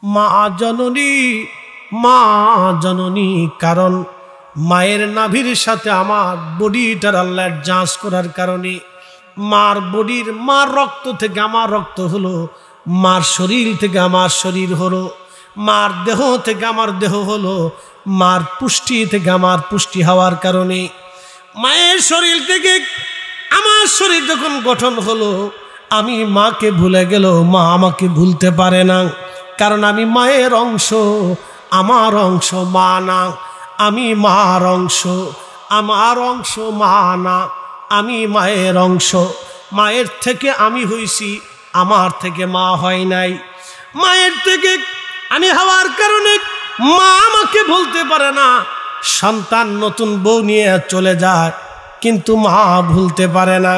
মা জননী, মা জননী, কারণ মায়ের নাভির সাথে আমার বডিটার আল্লাহর যাঁচ করার কারণে মার বডির, মার রক্ত থেকে আমার রক্ত হলো, মার শরীর থেকে আমার শরীর হলো, মার দেহ থেকে আমার দেহ হলো, মার পুষ্টি থেকে আমার পুষ্টি হওয়ার কারণে মায়ের শরীর থেকে আমার শরীর যখন গঠন হলো, আমি মাকে ভুলে গেল, মা আমাকে ভুলতে পারে না, কারণ আমি মায়ের অংশ, আমার অংশ মা না। আমি মার অংশ, আমার অংশ মা না, আমি মায়ের অংশ। মায়ের থেকে আমি হইছি, আমার থেকে মা হয় নাই। মায়ের থেকে আমি হওয়ার কারণে মা আমাকে ভুলতে পারে না। সন্তান নতুন বউ নিয়ে চলে যায়, কিন্তু মা ভুলতে পারে না।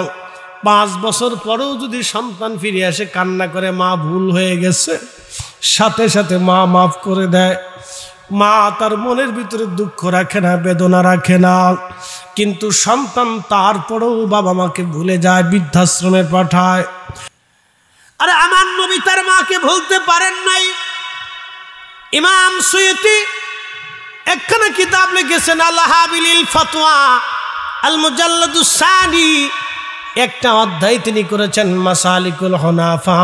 5 বছর পরেও যদি সন্তান ফিরে আসে, কান্না করে মা ভুল হয়ে গেছে, সাথে সাথে মা মাফ করে দেয়। মা তার মনের ভিতরে দুঃখ রাখে না, বেদনা রাখে না, কিন্তু সন্তান তারপরেও বাবা মাকে ভুলে যায়, বৃদ্ধাশ্রমে পাঠায়। আরে আমার নবী তার মাকে ভুলতে পারেন নাই। ইমাম সুয়ুতি একখানা কিতাব লিখেছেন, আল-হাবিলিল ফাতওয়া আল মুজাল্লাদুস সানি, একটা অধ্যায় তিনি করেছেন মাসালিকুল হুনাফা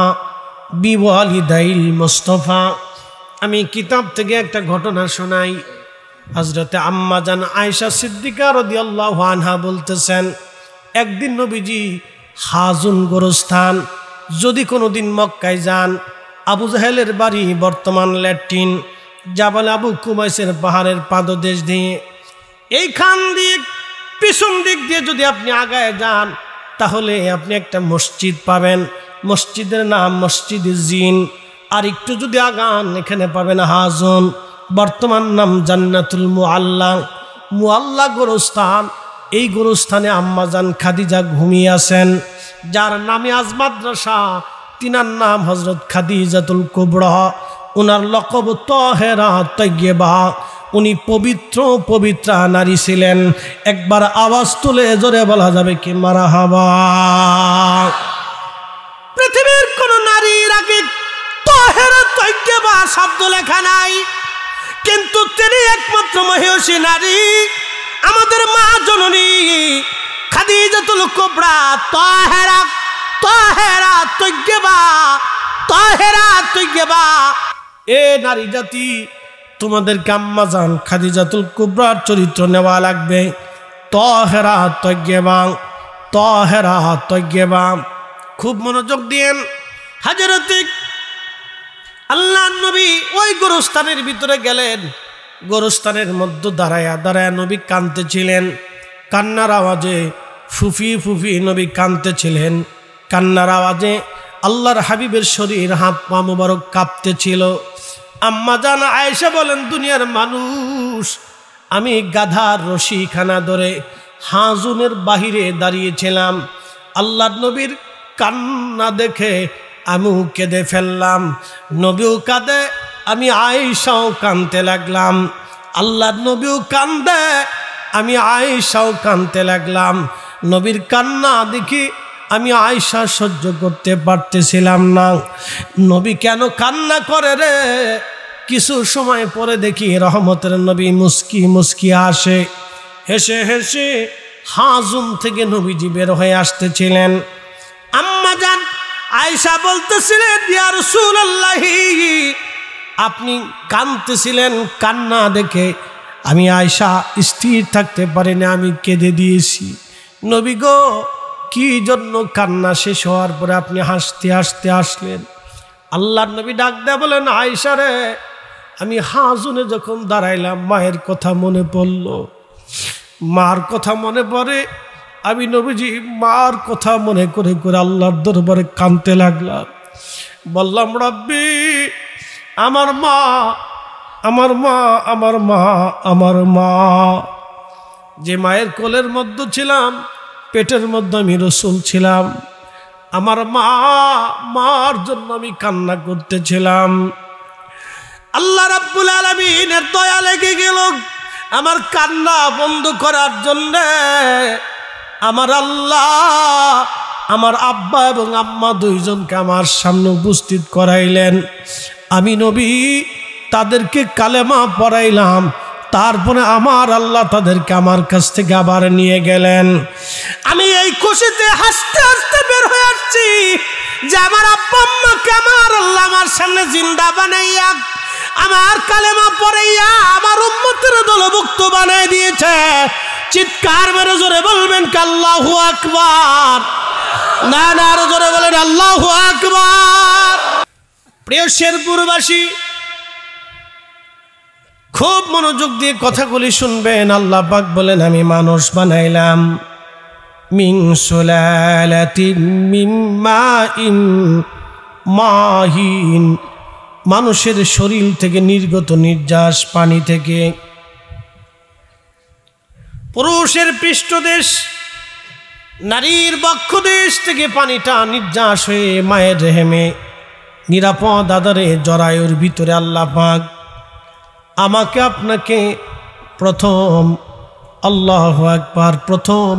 বিওয়ালিদাইল মুস্তাফা। আমি কিতাব থেকে একটা ঘটনা শোনাই। হযরতে আম্মা জান আয়েশা সিদ্দিকা রাদিয়াল্লাহু আনহা বলতেছেন, একদিন নবীজি হাজুন গোরস্থান, যদি কোনোদিন মক্কায় যান, আবু জাহেলের বাড়ি বর্তমান ল্যাট্রিন, জাবাল আবু কুবাইসের পাহাড়ের পাদদেশ দিয়ে, এইখান দিয়ে পিছন দিক দিয়ে যদি আপনি আগায় যান, তাহলে আপনি একটা মসজিদ পাবেন, মসজিদের নাম মসজিদে জিন। আর একটু যদি আগান, এখানে পাবেন হাজুন, বর্তমান নাম জান্নাতুল মুআল্লা, মুআল্লা গোরস্থান। এই গোরস্থানে আম্মাজান খাদিজা ঘুমিয়ে আছেন, যার নামে আজ মাদ্রাসা। তিনার নাম হযরত খাদিজাতুল কুবরা, ওনার লকব তাহেরা তাইয়্যিবা। উনি পবিত্র পবিত্রা নারী ছিলেন। একবার আওয়াজ তুলে জোরে বলা যাবে কি মারহাবা। পৃথিবীর কোন নারীর আগে তাহেরা তাইয়্যিবা শব্দ লেখা নাই, কিন্তু তিনি একমাত্র মহিষী নারী, আমাদের মা জননী খাদিজাতুল কুবরা তাহেরা, তাহেরা তাইয়্যিবা, তাহেরা তাইয়্যিবা। এ নারী জাতি, তোমাদেরকে আম্মাজান খাদিজাতুল কুবরার চরিত্র নেওয়া লাগবে। তাহেরা তাইয়্যিবা, তাহেরা তাইয়্যিবা। খুব মনোযোগ দিয়েন। হযরত আল্লাহর নবী ওই গোরস্থানের ভিতরে গেলেন। গোরস্থানের মধ্যে দাঁড়ায়া দাঁড়ায়া নবী কাঁদতেছিলেন। কান্নার আওয়াজে ফুফি ফুফি নবী কাঁদতেছিলেন। কান্নার আওয়াজে আল্লাহর হাবিবের শরীর, হাত পা মুবারক কাঁপতেছিল। আম্মা জান আয়েশা বলেন, দুনিয়ার মানুষ, আমি গাধার রশিখানা ধরে হাজুনের বাহিরে দাঁড়িয়েছিলাম। আল্লাহর নবীর কান্না দেখে আমিও কেঁদে ফেললাম। নবীও কাঁদে, আমি আয়েশাও কাঁদতে লাগলাম। আল্লাহর নবীও কান্দে, আমি আয়েশাও কাঁদতে লাগলাম। নবীর কান্না দেখি আমি আয়েশা সহ্য করতে পারতেছিলাম না। নবী কেন কান্না করে রে? কিছু সময় পরে দেখি রহমতের নবী মুস্কি মুস্কি আসে, হেসে হেসে হাজুন থেকে নবীজি বের হয়ে আসতেছিলেন। আম্মা জান আয়েশা বলতেছিলেন, ইয়া রাসূলুল্লাহ, আপনি কাঁদতেছিলেন, কান্না দেখে আমি আয়েশা স্থির থাকতে পারি না, আমি কেঁদে দিয়েছি। নবী গো, কি জন্য কান্না শেষ হওয়ার পরে আপনি হাসতে হাসতে আসলেন? আল্লাহর নবী ডাক দেয়া বলেন, আয়েশা রে, আমি হাজুনে যখন দাঁড়াইলাম, মায়ের কথা মনে পড়ল। মার কথা মনে পড়ে, আমি নবীজি মার কথা মনে করে করে আল্লাহর দরবারে কাঁদতে লাগলাম। বললাম, রব্বি, আমার মা, আমার মা, আমার মা, আমার মা। যে মায়ের কোলের মধ্যে ছিলাম, পেটের মধ্যে আমি রসুল ছিলাম, আমার মা, মার জন্য আমি কান্না করতেছিলাম। আল্লাহ রাব্বুল আলামিনের দয়া লেগে গেল আমার কান্না বন্ধ করার জন্য। আমার আল্লাহ আমার আব্বা এবং আম্মা দুইজনকে আমার সামনে উপস্থিত করাইলেন। আমি নবী তাদেরকে কালেমা পড়াইলাম, তারপরে আমার আল্লাহ তাদেরকে আমার কাছ থেকে আবার নিয়ে গেলেন। আমি এই খুশিতে হাসতে হাসতে বের হয়ে আসছি যে আমার আব্বা আম্মাকে আমার আল্লাহ আমার সামনে জিন্দা বানাইয়া আমার কালেমা পড়াইয়া আমার উম্মতের দলভুক্ত বানাই দিয়েছে। চিৎকার মেরে জোরে বলবেন কি আল্লাহু আকবার? না না, আরো জোরে বলেন আল্লাহু আকবার। প্রিয় শেরপুরবাসী, খুব মনোযোগ দিয়ে কথাগুলি শুনবেন। আল্লাহ পাক বলেন, আমি মানুষ বানাইলাম মিন সুলালাতিন মিন মাইন মাহিন, মানুষের শরীর থেকে নির্গত নির্যাস পানি থেকে। পুরুষের পৃষ্ঠদেশ, নারীর বক্ষদেশ থেকে পানিটা নির্যাস হয়ে মায়ের রেহেমে নিরাপদ আধারে জরায়ুর ভিতরে আল্লাহ পাক আমাকে আপনাকে প্রথম, আল্লাহু আকবার, প্রথম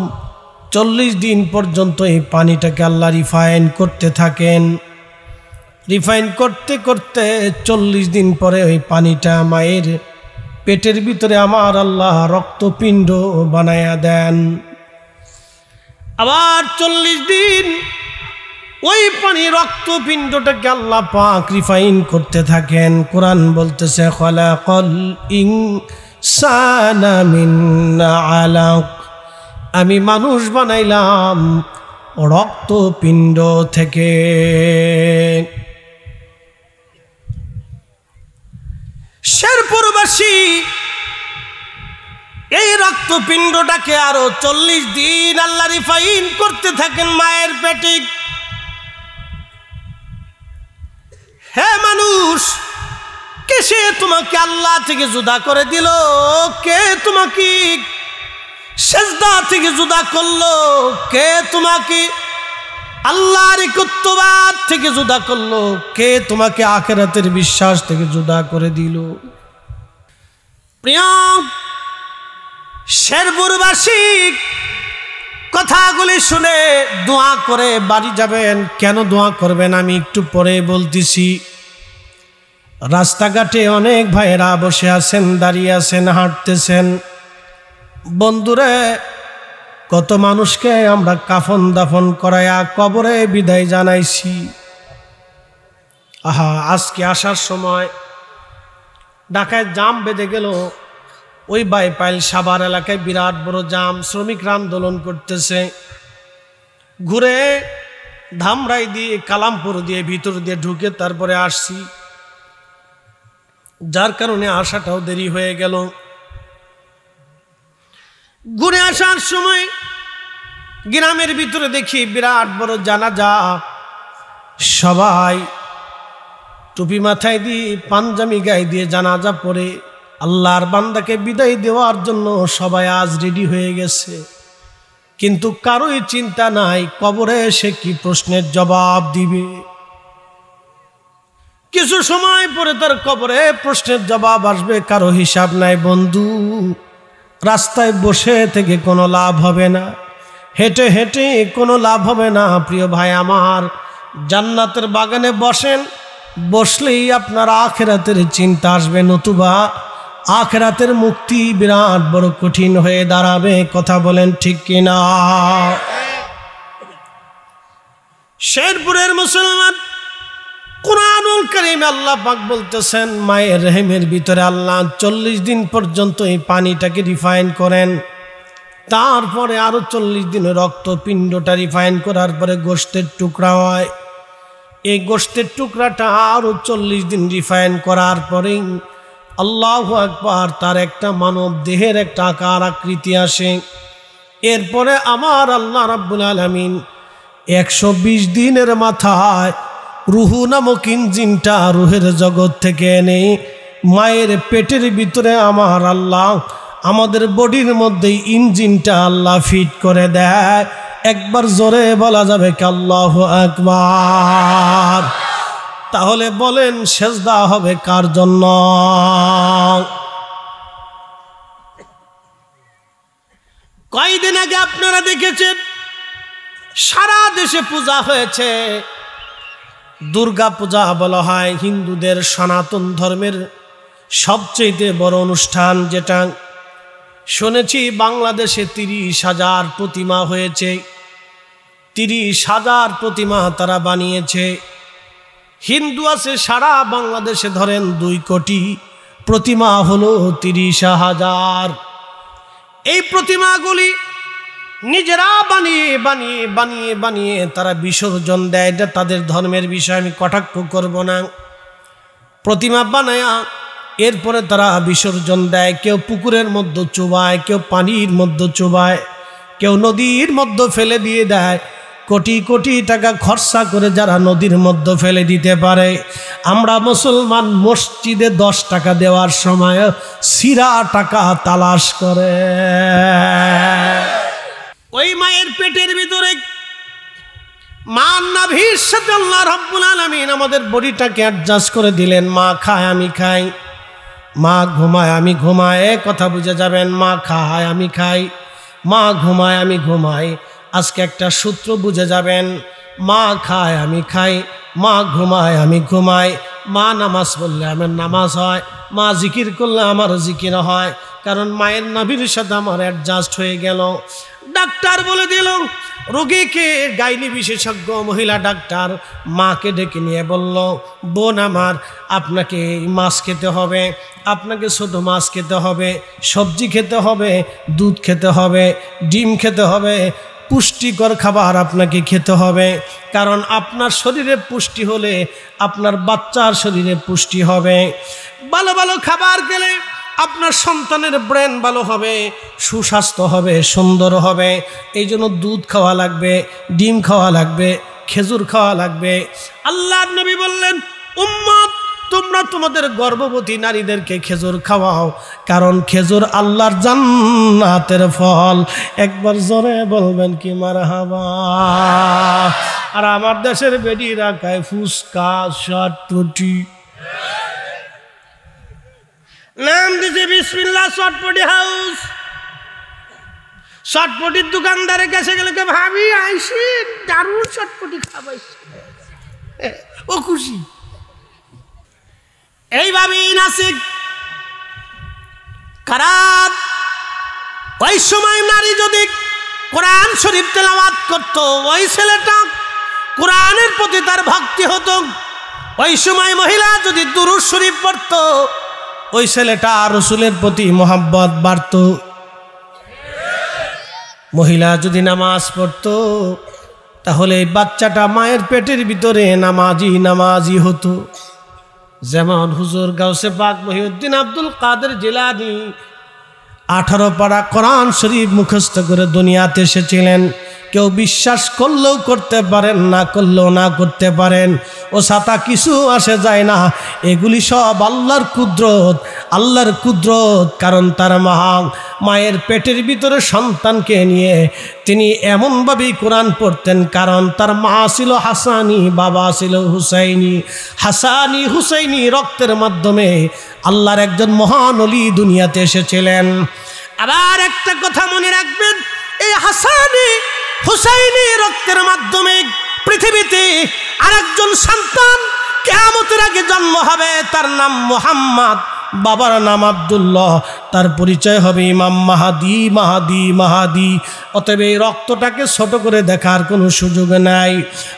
40 দিন পর্যন্ত এই পানিটাকে আল্লাহ রিফাইন করতে থাকেন। রিফাইন করতে করতে 40 দিন পরে ওই পানিটা মায়ের পেটের ভিতরে আমার আল্লাহ রক্তপিণ্ড বানায়া দেন। আবার 40 দিন ওই পানি রক্তপিণ্ডটাকে আল্লাহ পাক রিফাইন করতে থাকেন। কোরআন বলতেছে, খালাকাল ইনসানা মিন আলাক, আমি মানুষ বানাইলাম রক্তপিণ্ড থেকে। শেরপুরবাসী, এই রক্তপিণ্ডটাকে আরো 40 দিন আল্লাহ রিফাইন করতে থাকেন মায়ের পেটে। হে মানুষ, কে সে তোমাকে আল্লাহ থেকে জুদা করে দিল? কে তোমাকে সেজদা থেকে জুদা করলো? কে তোমাকে আল্লাহর একাত্মবাদ থেকে জুদা করলো? কে তোমাকে আখিরাতের বিশ্বাস থেকে জুদা করে দিল? প্রিয় শেরপুরবাসী, কথাগুলি শুনে দোয়া করে বাড়ি যাবেন। কেন দোয়া করবেন আমি একটু পরে বলতেছি। রাস্তাঘাটে অনেক ভাইয়েরা বসে আছেন, দাঁড়িয়ে আছেন, হাঁটতেছেন। বন্ধুরে, কত মানুষকে আমরা কাফন দাফন করায়া কবরে বিদায় জানাইছি। আহা, আজকে আসার সময় ঢাকায় জাম বেঁধে গেল। ওই বাইপাইল সাভার এলাকায় বিরাট বড় জাম, শ্রমিকরা আন্দোলন করতেছে। ঘুরে ধামরাই দিয়ে কালামপুর দিয়ে ভিতর দিয়ে ঢুকে তারপরে আসছি, যার কারণে আসাটাও দেরি হয়ে গেল। ঘুরে আসার সময় গ্রামের ভিতরে দেখি বিরাট বড় জানাজা। সবাই টুপি মাথায় দিয়ে পাঞ্জাবি গায়ে দিয়ে জানাজা পড়ে আল্লাহর বান্দাকে বিদায় দেওয়ার জন্য সবাই আজ রেডি হয়ে গেছে। কিন্তু কারোই চিন্তা নাই কবরে এসে কি প্রশ্নের জবাব দিবে। কিছু সময় পরে তার কবরে প্রশ্নের জবাব আসবে, কারো হিসাব নাই। বন্ধু, রাস্তায় বসে থেকে কোনো লাভ হবে না, হেঁটে হেঁটে কোনো লাভ হবে না। প্রিয় ভাই আমার, জান্নাতের বাগানে বসেন, বসলেই আপনার আখিরাতের চিন্তা আসবে, নতুবা আখিরাতের মুক্তি বিরাট বড় কঠিন হয়ে দাঁড়াবে। কথা বলেন ঠিক কিনা? শেরপুরের মুসলমান, কুরআনুল কারীমে আল্লাহ পাক বলতেছেন, মায়ের রেহেমের ভিতরে আল্লাহ 40 দিন পর্যন্ত এই পানিটাকে রিফাইন করেন। তারপরে আরো 40 দিন রক্তপিণ্ডটা রিফাইন করার পরে গোশতের টুকরা হয়। এই গোশতের টুকরাটা আরো 40 দিন রিফাইন করার পরে আল্লাহু আকবার, তার একটা মানব দেহের একটা আকার আকৃতি আসে। এরপরে আমার আল্লাহ রাব্বুল আলামিন 120 দিনের মাথায় রুহু নামক ইঞ্জিনটা রুহের জগৎ থেকে এনে মায়ের পেটের ভিতরে আমার আল্লাহ আমাদের বডির মধ্যে ইঞ্জিনটা আল্লাহ ফিট করে দেয়। একবার জোরে বলা যাবে কি আল্লাহু আকবার? তাহলে বলেন, সেজদা হবে কার জন্য? কয়দিন আগে আপনারা দেখেছেন সারা দেশে পূজা হয়েছে, দুর্গা পূজা বলা হয় হিন্দুদের সনাতন ধর্মের সবচেয়ে বড় অনুষ্ঠান, যেটা শুনেছি বাংলাদেশে 30,000 প্রতিমা হয়েছে। 30,000 প্রতিমা তারা বানিয়েছে। হিন্দু আছে সারা বাংলাদেশে ধরেন 2 কোটি, প্রতিমা হলো 30,000। এই প্রতিমাগুলি নিজেরা বানিয়ে বানিয়ে বানিয়ে বানিয়ে তারা বিসর্জন দেয়। এটা তাদের ধর্মের বিষয়, আমি কটাক্ষ করব না। প্রতিমা বানায়া এরপরে তারা বিসর্জন দেয়। কেউ পুকুরের মধ্যে চুবায়, কেউ পানির মধ্যে চুবায়, কেউ নদীর মধ্যে ফেলে দিয়ে দেয়। কোটি কোটি টাকা খরচা করে যারা নদীর মধ্যে ফেলে দিতে পারে, আমরা মুসলমান মসজিদে 10 টাকা দেওয়ার সময় সিরা টাকা তালাশ করে। ওই মায়ের পেটের ভিতরে মা নাভির সাথে আল্লাহ রাব্বুল আলামিন আমাদের বডিটাকে অ্যাডজাস্ট করে দিলেন। মা খায় আমি খাই, মা ঘুমায় আমি ঘুমাই। কথা বুঝে যাবেন, মা খায় আমি খাই, মা ঘুমায় আমি ঘুমাই। আজকে একটা সূত্র বুঝে যাবেন, মা খায় আমি খাই, মা ঘুমায় আমি ঘুমাই। মা নামাজ পড়লে আমার নামাজ হয়, মা জিকির করলে আমার জিকির হয়, কারণ মায়ের নাভির সাথে আমার অ্যাডজাস্ট হয়ে গেল। ডাক্তার বলে দিল, রোগীকে গাইনি বিশেষজ্ঞ মহিলা ডাক্তার মাকে ডেকে নিয়ে বলল, বোন আমার, আপনাকে মাছ খেতে হবে, আপনাকে ছোট মাছ খেতে হবে, সবজি খেতে হবে, দুধ খেতে হবে, ডিম খেতে হবে, পুষ্টিকর খাবার আপনাকে খেতে হবে। কারণ আপনার শরীরে পুষ্টি হলে আপনার বাচ্চার শরীরে পুষ্টি হবে। ভালো ভালো খাবার খেলে আপনার সন্তানের ব্রেন ভালো হবে, সুস্বাস্থ্য হবে, সুন্দর হবে। এই জন্য দুধ খাওয়া লাগবে, ডিম খাওয়া লাগবে, খেজুর খাওয়া লাগবে। আল্লাহর নবী বললেন, উম্মত তোমরা তোমাদের গর্ভবতী নারীদেরকে খেজুর খাওয়াও, কারণ খেজুর আল্লাহর জান্নাতের ফল। একবার জোরে বলবেন কি মারহাবা। আর আমার দেশের বেডিরা খায় ফুচকা, চটপটি, নাম দিছে বিসমিল্লাহ চটপটি হাউস। চটপটির দোকানদারের কাছে গেলে ভাবি আইসি দারুণ চটপটি খাবাইছি, ও খুশি। এইভাবেই নাসিক কারাত। ওই সময় নারী যদি কোরআন শরীফ তেলাওয়াত করত, ওই ছেলেটা কোরআনের প্রতি তার ভক্তি হতো। ওই সময় মহিলা যদি দুরূদ শরীফ পড়ত, ওই ছেলেটা রাসূলের প্রতি মোহাব্বত বাড়ত। মহিলা যদি নামাজ পড়ত, তাহলে বাচ্চাটা মায়ের পেটের ভিতরে নামাজি হতো। যেমন হুজুর গাউসে পাক মহিউদ্দিন আব্দুল কাদের জিলানী 18 পারা কোরআন শরীফ মুখস্থ করে দুনিয়াতে এসেছিলেন। কেউ বিশ্বাস করলেও করতে পারেন, না করলেও না করতে পারেন, ও সাতা কিছু আসে যায় না। এগুলি সব আল্লাহর কুদরত, আল্লাহর কুদরত। কারণ তার মায়ের পেটের ভিতরে সন্তানকে নিয়ে তিনি এমনভাবেই কোরআন পড়তেন, কারণ তার মা ছিল হাসানি, বাবা ছিল হুসাইনি। হাসানি হুসাইনি রক্তের মাধ্যমে আল্লাহর একজন মহান ওলি দুনিয়াতে এসেছিলেন। আবার একটা কথা মনে রাখবেন, এই হাসানি হুসাইনি রক্তের মাধ্যমে পৃথিবীতে আরেকজন সন্তান কিয়ামতের আগে জন্ম হবে, তার নাম মুহাম্মদ, বাবার নাম আব্দুল্লাহ, তার পরিচয় হবে ইমাম মাহাদি, মাহাদি, মাহাদি। অতএব এই রক্তটাকে ছোট করে দেখার কোনো সুযোগ নাই।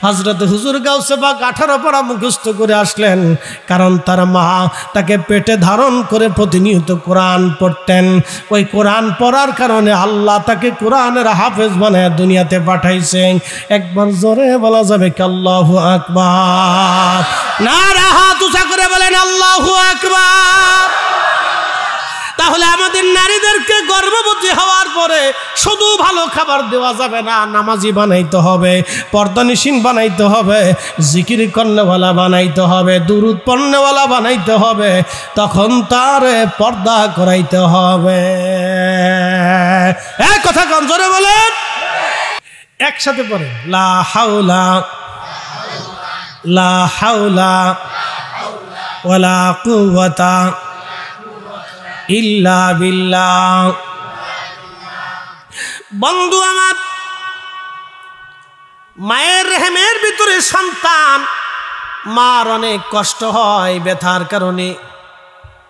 হযরত হুজুর গাউসে পাক 18 পারা মুখস্থ করে আসলেন, কারণ তার মা তাকে পেটে ধারণ করে প্রতিনিয়ত কোরআন পড়তেন। ওই কোরআন পড়ার কারণে আল্লাহ তাকে কোরআনের হাফেজ বানায় দুনিয়াতে পাঠাইছেন। একবার জোরে বলা যাবে কি আল্লাহু আকবার? নারা হাত উঁচা করে বলেন আল্লাহু আকবার। তাহলে আমাদের নারীদেরকে গর্ভবতী হওয়ার পরে শুধু ভালো খাবার দেওয়া যাবে না, নামাজি বানাইতে হবে, পর্দানিসীন বানাইতে হবে, জিকির করনেওয়ালা বানাইতে হবে, দুরূদ পড়নেওয়ালা বানাইতে হবে, তখন তার পর্দা করাইতে হবে। এক কথা কম জোরে বলেন, একসাথে পড়েন, লা হাওলা লা হাওলা ওয়ালা কুওয়াতা ইল্লা বিল্লাহ। বন্ধু আমার, মায়ের রেহেমের ভিতরে সন্তান মার অনেক কষ্ট হয় ব্যথার কারণে,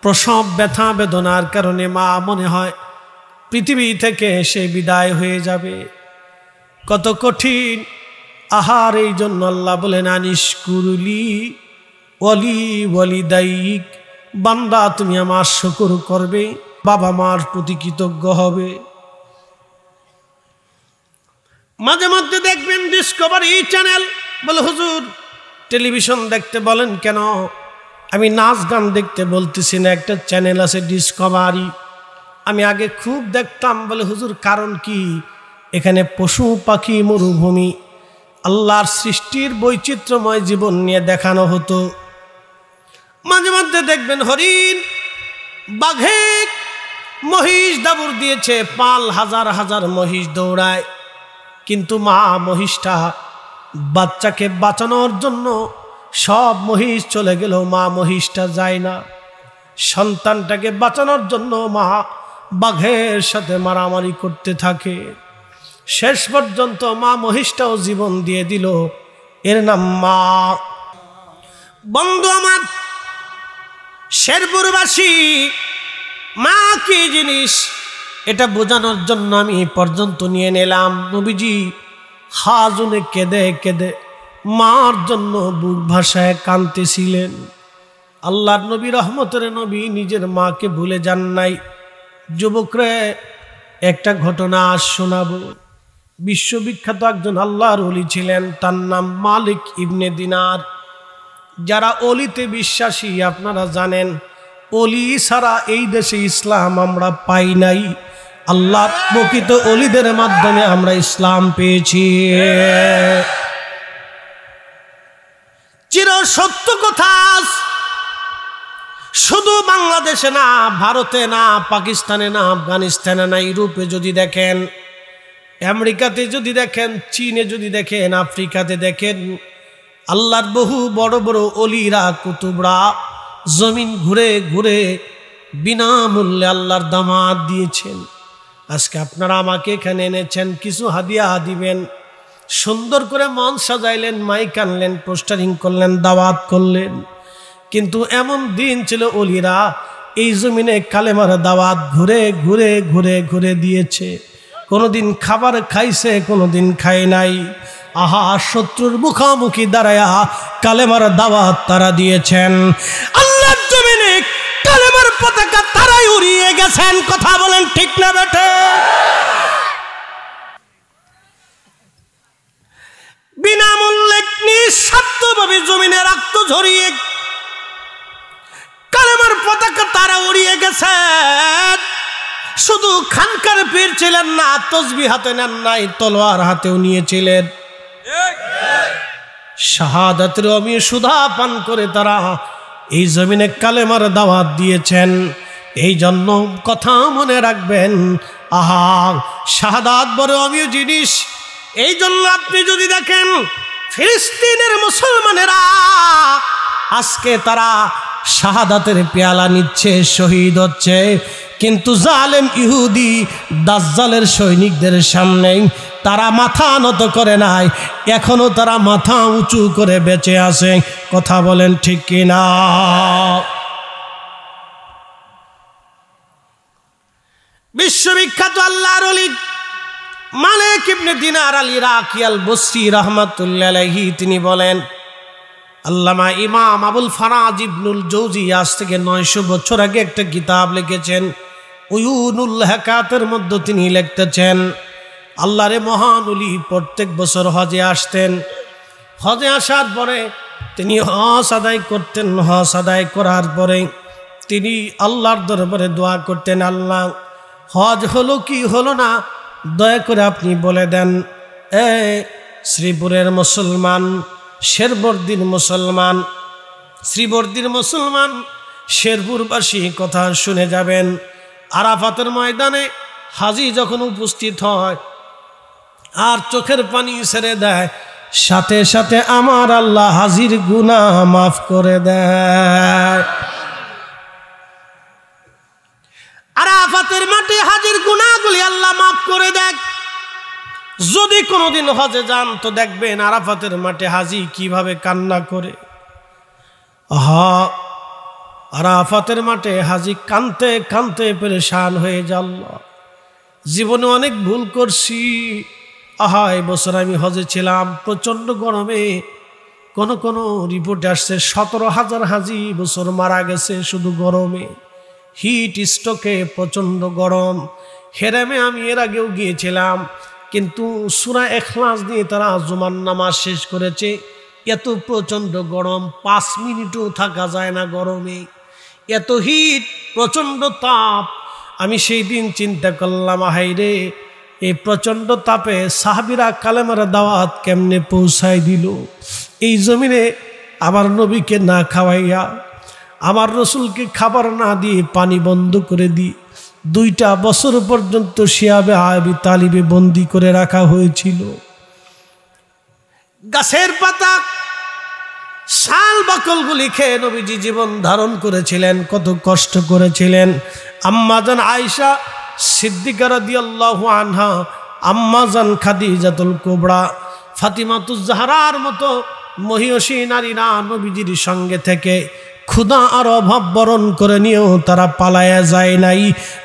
প্রসব ব্যথা বেদনার কারণে মা মনে হয় পৃথিবী থেকে সে বিদায় হয়ে যাবে। কত কঠিন আহার। এই জন্য আল্লাহ বলেন আনিশকুরলি ওয়ালি ওয়ালিদাইক, বান্দা তুমি আমার শুকর করবে, বাবা মার প্রতি কৃতজ্ঞ হবে। মাঝে মধ্যে দেখবেন ডিসকভারি চ্যানেল বলে হুজুর টেলিভিশন দেখতে বলেন কেন? আমি নাচ গান দেখতে বলতেছি না, একটা চ্যানেল আছে ডিসকভারি, আমি আগে খুব দেখতাম। বলে হুজুর কারণ কি? এখানে পশু পাখি মরুভূমি আল্লাহর সৃষ্টির বৈচিত্র্যময় জীবন নিয়ে দেখানো হতো। মাঝে মধ্যে দেখবেন হরিণ, বাঘে, মহিষ দাবুর দিয়েছে, পাল হাজার হাজার মহিষ দৌড়ায়, কিন্তু মা মহিষটা বাচ্চাকে বাঁচানোর জন্য সব মহিষ চলে গেল, মা মহিষটা যায় না। সন্তানটাকে বাঁচানোর জন্য মা বাঘের সাথে মারামারি করতে থাকে। শেষ পর্যন্ত মা মহিষটাও জীবন দিয়ে দিল, এর নাম মা। বন্ধু আমার, শেরপুরবাসী মা কি জিনিস এটা বোঝানোর জন্য আমি পর্যন্ত নিয়ে নিলাম। নবীজি হাজুনে কেঁদে কেঁদে মার জন্য বুক ভাষায় কাঁদতেছিলেন। আল্লাহর নবী রহমতের নবী নিজের মাকে ভুলে যান নাই। যুবকরে একটা ঘটনা শোনাবো। বিশ্ববিখ্যাত একজন আল্লাহর ওলি ছিলেন, তার নাম মালিক ইবনে দিনার। যারা অলিতে বিশ্বাসী আপনারা জানেন, অলি ছাড়া এই দেশে ইসলাম আমরা পাই নাই। আল্লাহর প্রকৃত অলিদের মাধ্যমে আমরা ইসলাম পেয়েছি। চির সত্য কথা, শুধু বাংলাদেশে না, ভারতে না, পাকিস্তানে না, আফগানিস্তানে না, ইউরোপে যদি দেখেন, আমেরিকাতে যদি দেখেন, চীনে যদি দেখেন, আফ্রিকাতে দেখেন, আল্লাহর বহু বড় বড় অলিরা কুতুবরা জমিন ঘুরে ঘুরে বিনামূল্যে আল্লাহর দামাত দিয়েছেন। আজকে আপনারা আমাকে এখানে এনেছেন, কিছু হাদিয়া দিবেন, সুন্দর করে মন সাজাইলেন, মাইক আনলেন, পোস্টারিং করলেন, দাওয়াত করলেন। কিন্তু এমন দিন ছিল অলিরা এই জমিনে কালেমার দাওয়াত ঘুরে ঘুরে ঘুরে ঘুরে দিয়েছে। কোনোদিন খাবার খাইছে, কোনোদিন খায় নাই। আহা, শত্রুর মুখামুখি দাঁড়ায়া কালেমার দাওয়াত তারা দিয়েছেন। আল্লাহর জমিনে কালেমার পতাকা তারাই উড়িয়ে গেছেন। কথা বলেন ঠিক না বেটে? বিনামূল্যে নিঃস্বার্থভাবে জমিনে রক্ত ঝরিয়ে কালেমার পতাকা তারা উড়িয়ে গেছেন। শুধু খানকার পীর ছিলেন না, তসবিহ হাতে নেন নাই, তলোয়ার হাতেও নিয়েছিলেন। শাহাদাতের অমীয় সুধা পান করে তারা এই জমিনে কালেমার দাওয়াত দিয়েছেন। এই জন্য কথা মনে রাখবেন, আহা, শাহাদাত বড় অমীয় জিনিস। এই জন্য আপনি যদি দেখেন ফিলিস্তিনের মুসলমানেরা আজকে তারা শাহাদাতের পেয়ালা নিচ্ছে, শহীদ হচ্ছে, কিন্তু জালেম ইহুদি দাজ্জালের সৈনিকদের সামনে তারা মাথা নত করে নাই, এখনো তারা মাথা উঁচু করে বেঁচে আছে। কথা বলেন ঠিক কিনা? বিশ্ববিখ্যাত আল্লাহর ওলি মালিক ইবনে দিনার আল ইরাকি আল বসরি রাহমাতুল্লাহি আলাইহি তিনি বলেন, আল্লামা ইমাম আবুল ফারাজ ইবনুল জৌজি আজ থেকে 900 বছর আগে একটা কিতাব লিখেছেন, উয়ুনুল হাকাতের মধ্যে তিনি লিখতেছেন, আল্লাহরে মহান ওলি প্রত্যেক বছর হজে আসতেন। হজে আসার পরে তিনি হজ আদায় করতেন। হজ আদায় করার পরে তিনি আল্লাহর দরবারে দোয়া করতেন, আল্লাহ হজ হলো কি হলো না দয়া করে আপনি বলে দেন। শ্রীপুরের মুসলমান, শেরবর্দির মুসলমান, শ্রীবর্দির মুসলমান, শেরপুরবাসী কথা শুনে যাবেন। আরাফাতের ময়দানে হাজি যখন উপস্থিত হয় আর চোখের পানি ছেড়ে দেয়, সাথে সাথে আমার আল্লাহ হাজির গুনাহ মাফ করে দেয়। আরাফাতের মাঠে হাজির গুনাহগুলি আল্লাহ মাফ করে দেয়। যদি কোনোদিন হজে যান তো দেখবেন আরাফাতের মাঠে হাজি কিভাবে কান্না করে। আহা, আরাফাতের মাঠে হাজি কানতে কানতে পেরেশান হয়ে যাল। জীবনে অনেক ভুল করছি। আহা, এবছর আমি হজে ছিলাম, প্রচণ্ড গরমে কোন রিপোর্টে আসছে 17,000 হাজি বছর মারা গেছে শুধু গরমে, হিট স্ট্রোকে, প্রচণ্ড গরম। হেরেমে আমি এর আগেও গিয়েছিলাম, কিন্তু সূরা ইখলাস দিয়ে তারা জুমার নামাজ শেষ করেছে। এত প্রচণ্ড গরম, 5 মিনিটও থাকা যায় না গরমে, এত হিট, প্রচণ্ড তাপ। আমি সেই দিন চিন্তা করলাম, হায়রে, এই প্রচণ্ড তাপে সাহাবীরা কালেমার দাওয়াত কেমনে পৌঁছায় দিল এই জমিনে। আমার নবীকে না খাওয়াইয়া, আমার রসুলকে খাবার না দিয়ে পানি বন্ধ করে দিয়ে 2টা বছর পর্যন্ত শিয়াবে আবি তালিবে বন্দি করে রাখা হয়েছিল। গাছের পাতা, শাল বাকলগুলি খেয়ে নবীজি জীবন ধারণ করেছিলেন, কত কষ্ট করেছিলেন। আম্মাজান আয়েশা সিদ্দিকা রাদিয়াল্লাহু আনহা, আম্মাজান খাদিজাতুল কুবরা, ফাতিমাতুজ জাহরার মতো মহিয়সী নারীরা নবীজির সঙ্গে থেকে ক্ষুধা আর অভাব বরণ করে নিয়েও তারা পালায়া যায় নাই।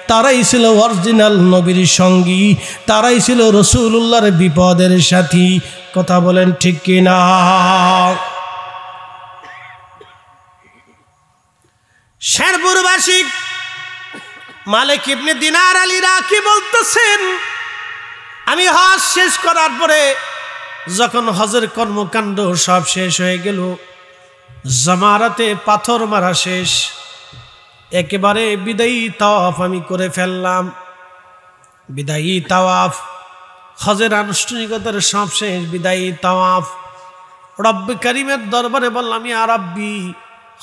তারাই ছিল অরিজিনাল নবীর সঙ্গী, তারাই ছিল রাসূলুল্লাহর বিপদের সাথী। কথা বলেন ঠিক কিনা? শেরপুরবাসী মালিক ইবনে দিনার আল ইরাকি বলতেছেন, আমি হজ শেষ করার পরে যখন হজের কর্মকাণ্ড সব শেষ হয়ে গেল, জামারাতে পাথর মারা শেষ, একেবারে বিদায়ী তাওয়াফ আমি করে ফেললাম। বিদায়ী তাওয়াফ, হজের আনুষ্ঠানিকতার সব শেষ, বিদায়ী তাওয়াফ। রব্বে কারিমের দরবারে বললাম, ইয়া রাব্বি,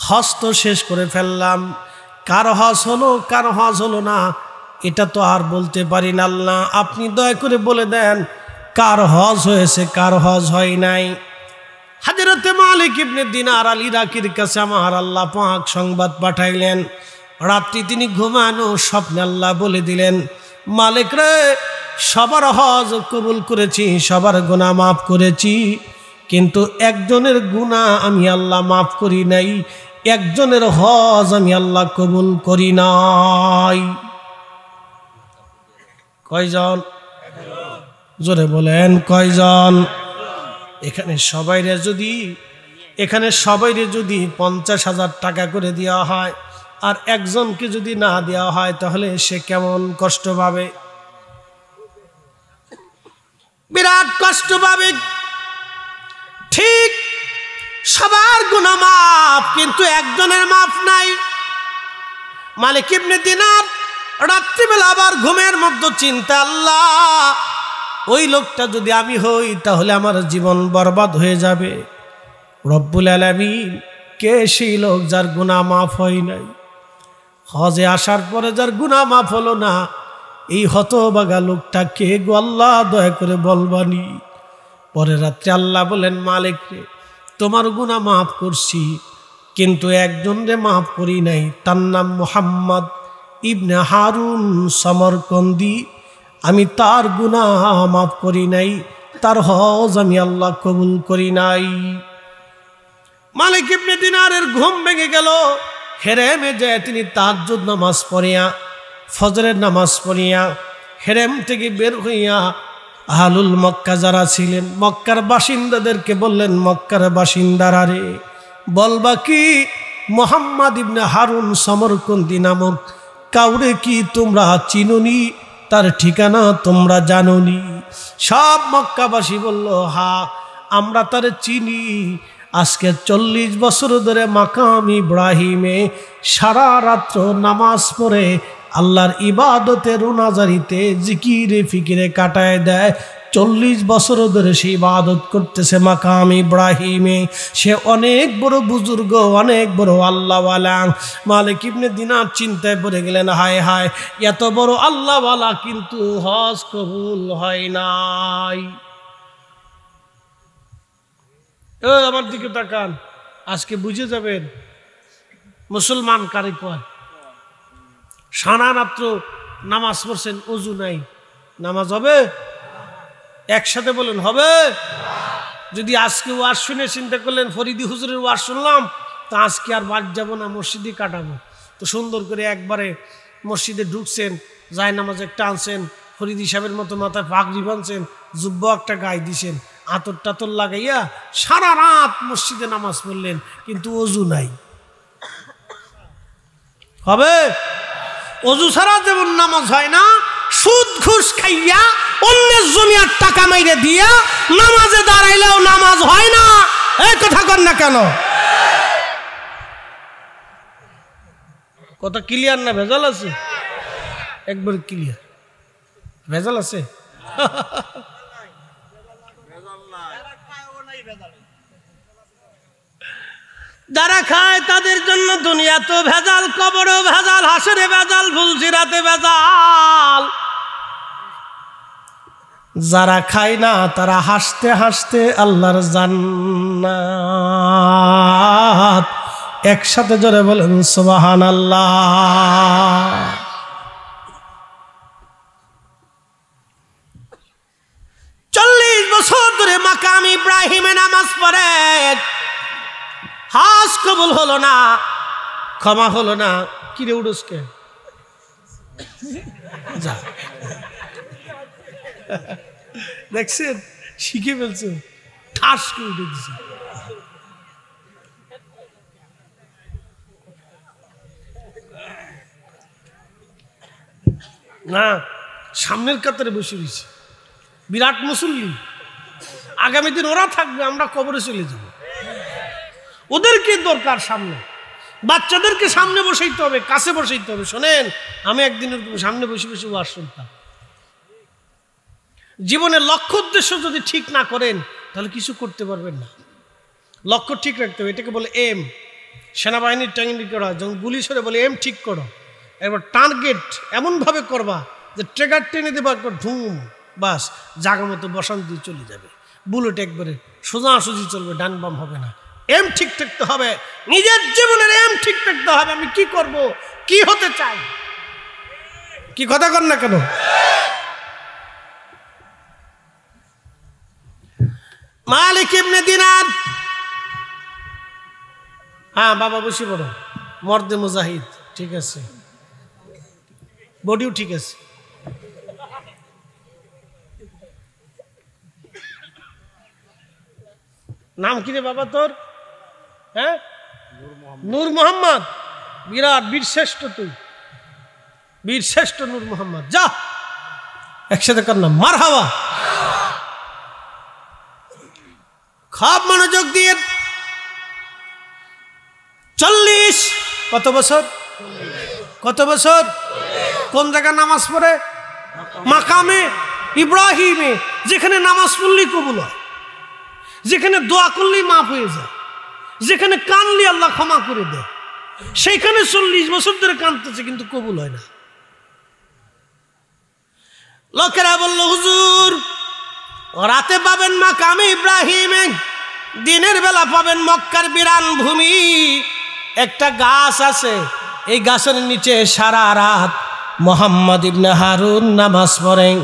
হজ তো শেষ করে ফেললাম, কার হজ হলো কার হজ হলো না এটা তো আর বলতে পারি না। আল্লাহ, আপনি দয়া করে বলে দেন কার হজ হয়েছে কার হজ হয় নাই। হযরতে মালিক ইবনে দিনার আল ইরাকির কাছে আমার আল্লাহ পাক সংবাদ পাঠাইলেন। রাত্রি তিনি ঘুমানো স্বপ্নে আল্লাহ বলে দিলেন, মালিক রে, সবার হজ কবুল করেছি, সবার গুনাহ মাফ করেছি, কিন্তু একজনের গুনাহ আমি আল্লাহ মাফ করি নাই, একজনের হজ আমি আল্লাহ কবুল করি নাই। কয়জন? জোরে বলেন, কয়জন? এখানে সবাইরে যদি 50,000 টাকা করে দেওয়া হয় আর একজনকে যদি না দেওয়া হয়, তাহলে সে কেমন কষ্ট পাবে? বিরাট কষ্ট পাবে। ঠিক সবার গুনাহ মাফ, কিন্তু একজনের মাফ নাই। মালিক ইবনে দিনার রাত্রিবেলা আবার ঘুমের মধ্যে চিন্তা, আল্লাহ, ওই লোকটা যদি আমি হই তাহলে আমার জীবন বরবাদ হয়ে যাবে। রব্বুল আলামিন, কে সেই লোক যার গুনাহ মাফ হয় নাই? হজে আসার পরে যার গুনাহ মাফ হলো না, এই হতভাগা লোকটা কে গো আল্লাহ, দয়া করে বলবানি। পরের রাত্রে আল্লাহ বলেন, মালিক রে, তোমার গুনাহ মাফ করছি, কিন্তু একজন রে মাফ করি নাই, তার নাম মুহাম্মদ ইবনে হারুন সমরকন্দি। আমি তার গুনাহ মাফ করি নাই, তার হজ আমি আল্লাহ কবুল করি নাই। মালিক ইবনে দিনারের ঘুম ভেঙে গেল। হেরেমে যায় তিনি তাহাজ্জুদ নামাজ পড়িয়া, ফজরের নামাজ পড়িয়া হেরেম থেকে বের হইয়া আহলুল মক্কা যারা ছিলেন, মক্কার বাসিন্দাদেরকে বললেন, মক্কার বাসিন্দারা রে, বলবা কি মুহাম্মদ ইবনে হারুন সমরকন্দি নামক কাউরে কি তোমরা চিনুনি? তার ঠিকানা তোমরা জানোনি? সব মক্কাবাসী বলল, হা, আমরা তারে চিনি। আজকে 40 বছর ধরে মাকাম ইব্রাহিমে সারা রাত্র নামাজ পড়ে আল্লাহর ইবাদতে রোনাজারিতে জিকিরে ফিকিরে কাটায় দেয়। 40 বছর ধরে সে ইবাদত করতেছে মাকাম ইব্রাহিমে। সে অনেক বড় বুজুর্গ, অনেক বড় আল্লাহওয়ালা। মালিক ইবনে দিনার চিন্তায় পড়ে গেলেন, হায় হায়, এত বড় আল্লাহওয়ালা কিন্তু হজ কবুল হয় নাই। আমার দিকে তাকান, আজকে বুঝে যাবেন মুসলমান কারে কয়। সারা রাত্র নামাজ পড়ছেন, ওযু নাই, নামাজ হবে? একসাথে বলেন, হবে? যদি আজকে ওয়াজ শুনে চিন্তা করলেন, ফরিদি হুজুরের ওয়াজ শুনলাম, তো আজকে আর বাদ যাবো না, মসজিদে কাটাবো। তো সুন্দর করে একবারে মসজিদে ঢুকছেন, যায় নামাজ একটা আনছেন, ফরিদ সাহেবের মতো মাথায় পাগড়ি বাঁধছেন, জুব্বা একটা গায়ে দিছেন, আতর টাতর লাগাইয়া সারা রাত মসজিদে নামাজ পড়লেন, কিন্তু অজু নাই। হবে? অজু ছাড়া যেমন নামাজ হয় না, সুদ ঘুষ খাইয়া অন্যের জমিয়ার টাকা মাইরে দিয়া নামাজে দাঁড়াইলেও নামাজ হয় না। এই কথা কর না কেন? কথা ক্লিয়ার না ভেজাল আছে? একবার ক্লিয়ার। ভেজাল আছে? যারা খায় তাদের জন্য দুনিয়া তো ভেজাল, কবরও ভেজাল, হাসরে ভেজাল, ফুলসিরাতে ভেজাল। যারা খায় না তারা হাসতে হাসতে আল্লাহর জান্নাত। একসাথে জোরে বলেন সুবহানাল্লাহ। 40 বছর ধরে মাকাম ইব্রাহিমে নামাজ পড়ে, হাজ কবুল হলো না, ক্ষমা হলো না। কিরে উড়ুসকে যা, দেখছেন শিখে ফেলছে, ঠাস করে উঠে দিছে। না, সামনের কাতারে বসে রয়েছে, বিরাট মুসল্লি। আগামী দিন ওরা থাকবে, আমরা কবরে চলে যাব। ওদেরকে দরকার সামনে, বাচ্চাদেরকে সামনে বসাইতে হবে, কাছে বসাইতে হবে। শোনেন, আমি একদিন সামনে বসে বসে ওয়াজ শুনতাম। জীবনের লক্ষ্য উদ্দেশ্য যদি ঠিক না করেন তাহলে কিছু করতে পারবেন না। লক্ষ্য ঠিক রাখতে হবে, এটাকে বলে এম। সেনাবাহিনীর ট্রেনিং করা, যখন গুলি ছড়ে বলে এম ঠিক করো। এবার টার্গেট এমনভাবে করবা যে ট্রেগার টেনে দেবা, একবার ধুম, বাস জায়গা মতো বসান দিয়ে চলে যাবে। বুলেট একবারে সোজাসুজি চলবে, ডান বাম হবে না। এম ঠিক থাকতে হবে, নিজের জীবনের এম ঠিক থাকতে হবে। আমি কি করব, কি হতে চাই, কি কথা কর না কেন? মালিক ইবনে দিনার, হ্যাঁ বাবা বসে পড়ো। মর্দে মুজাহিদ, ঠিক আছে, বডিও ঠিক আছে। নাম কি রে বাবা তোর? হ্যাঁ, নূর মোহাম্মদ। বিরাট বীর শ্রেষ্ঠ, তুই বীর শ্রেষ্ঠ নূর মোহাম্মদ। যা একসাথে কর না, মারহাবা। খুব মনোযোগ দিয়ে 40 কত বছর, কত বছর কোন জায়গায় নামাজ পড়ে? মাকামে ইব্রাহিমে, যেখানে নামাজ পড়লেই কবুল হয়, যেখানে দোয়া করলেই মাফ হয়ে যায়, যেখানে কানলি আল্লাহ ক্ষমা করে দেয়, সেইখানে 40 বছর ধরে কাঁদতেছে কিন্তু কবুল হয় না। লোকেরা বলল, হুজুর রাতে পাবেন মাকামে ইব্রাহিমে, দিনের বেলা পাবেন মক্কার বিরান ভূমি। একটা গাছ আছে, এই গাছের নিচে সারা রাত মুহাম্মদ ইবনে হারুন নামাজ পড়েন,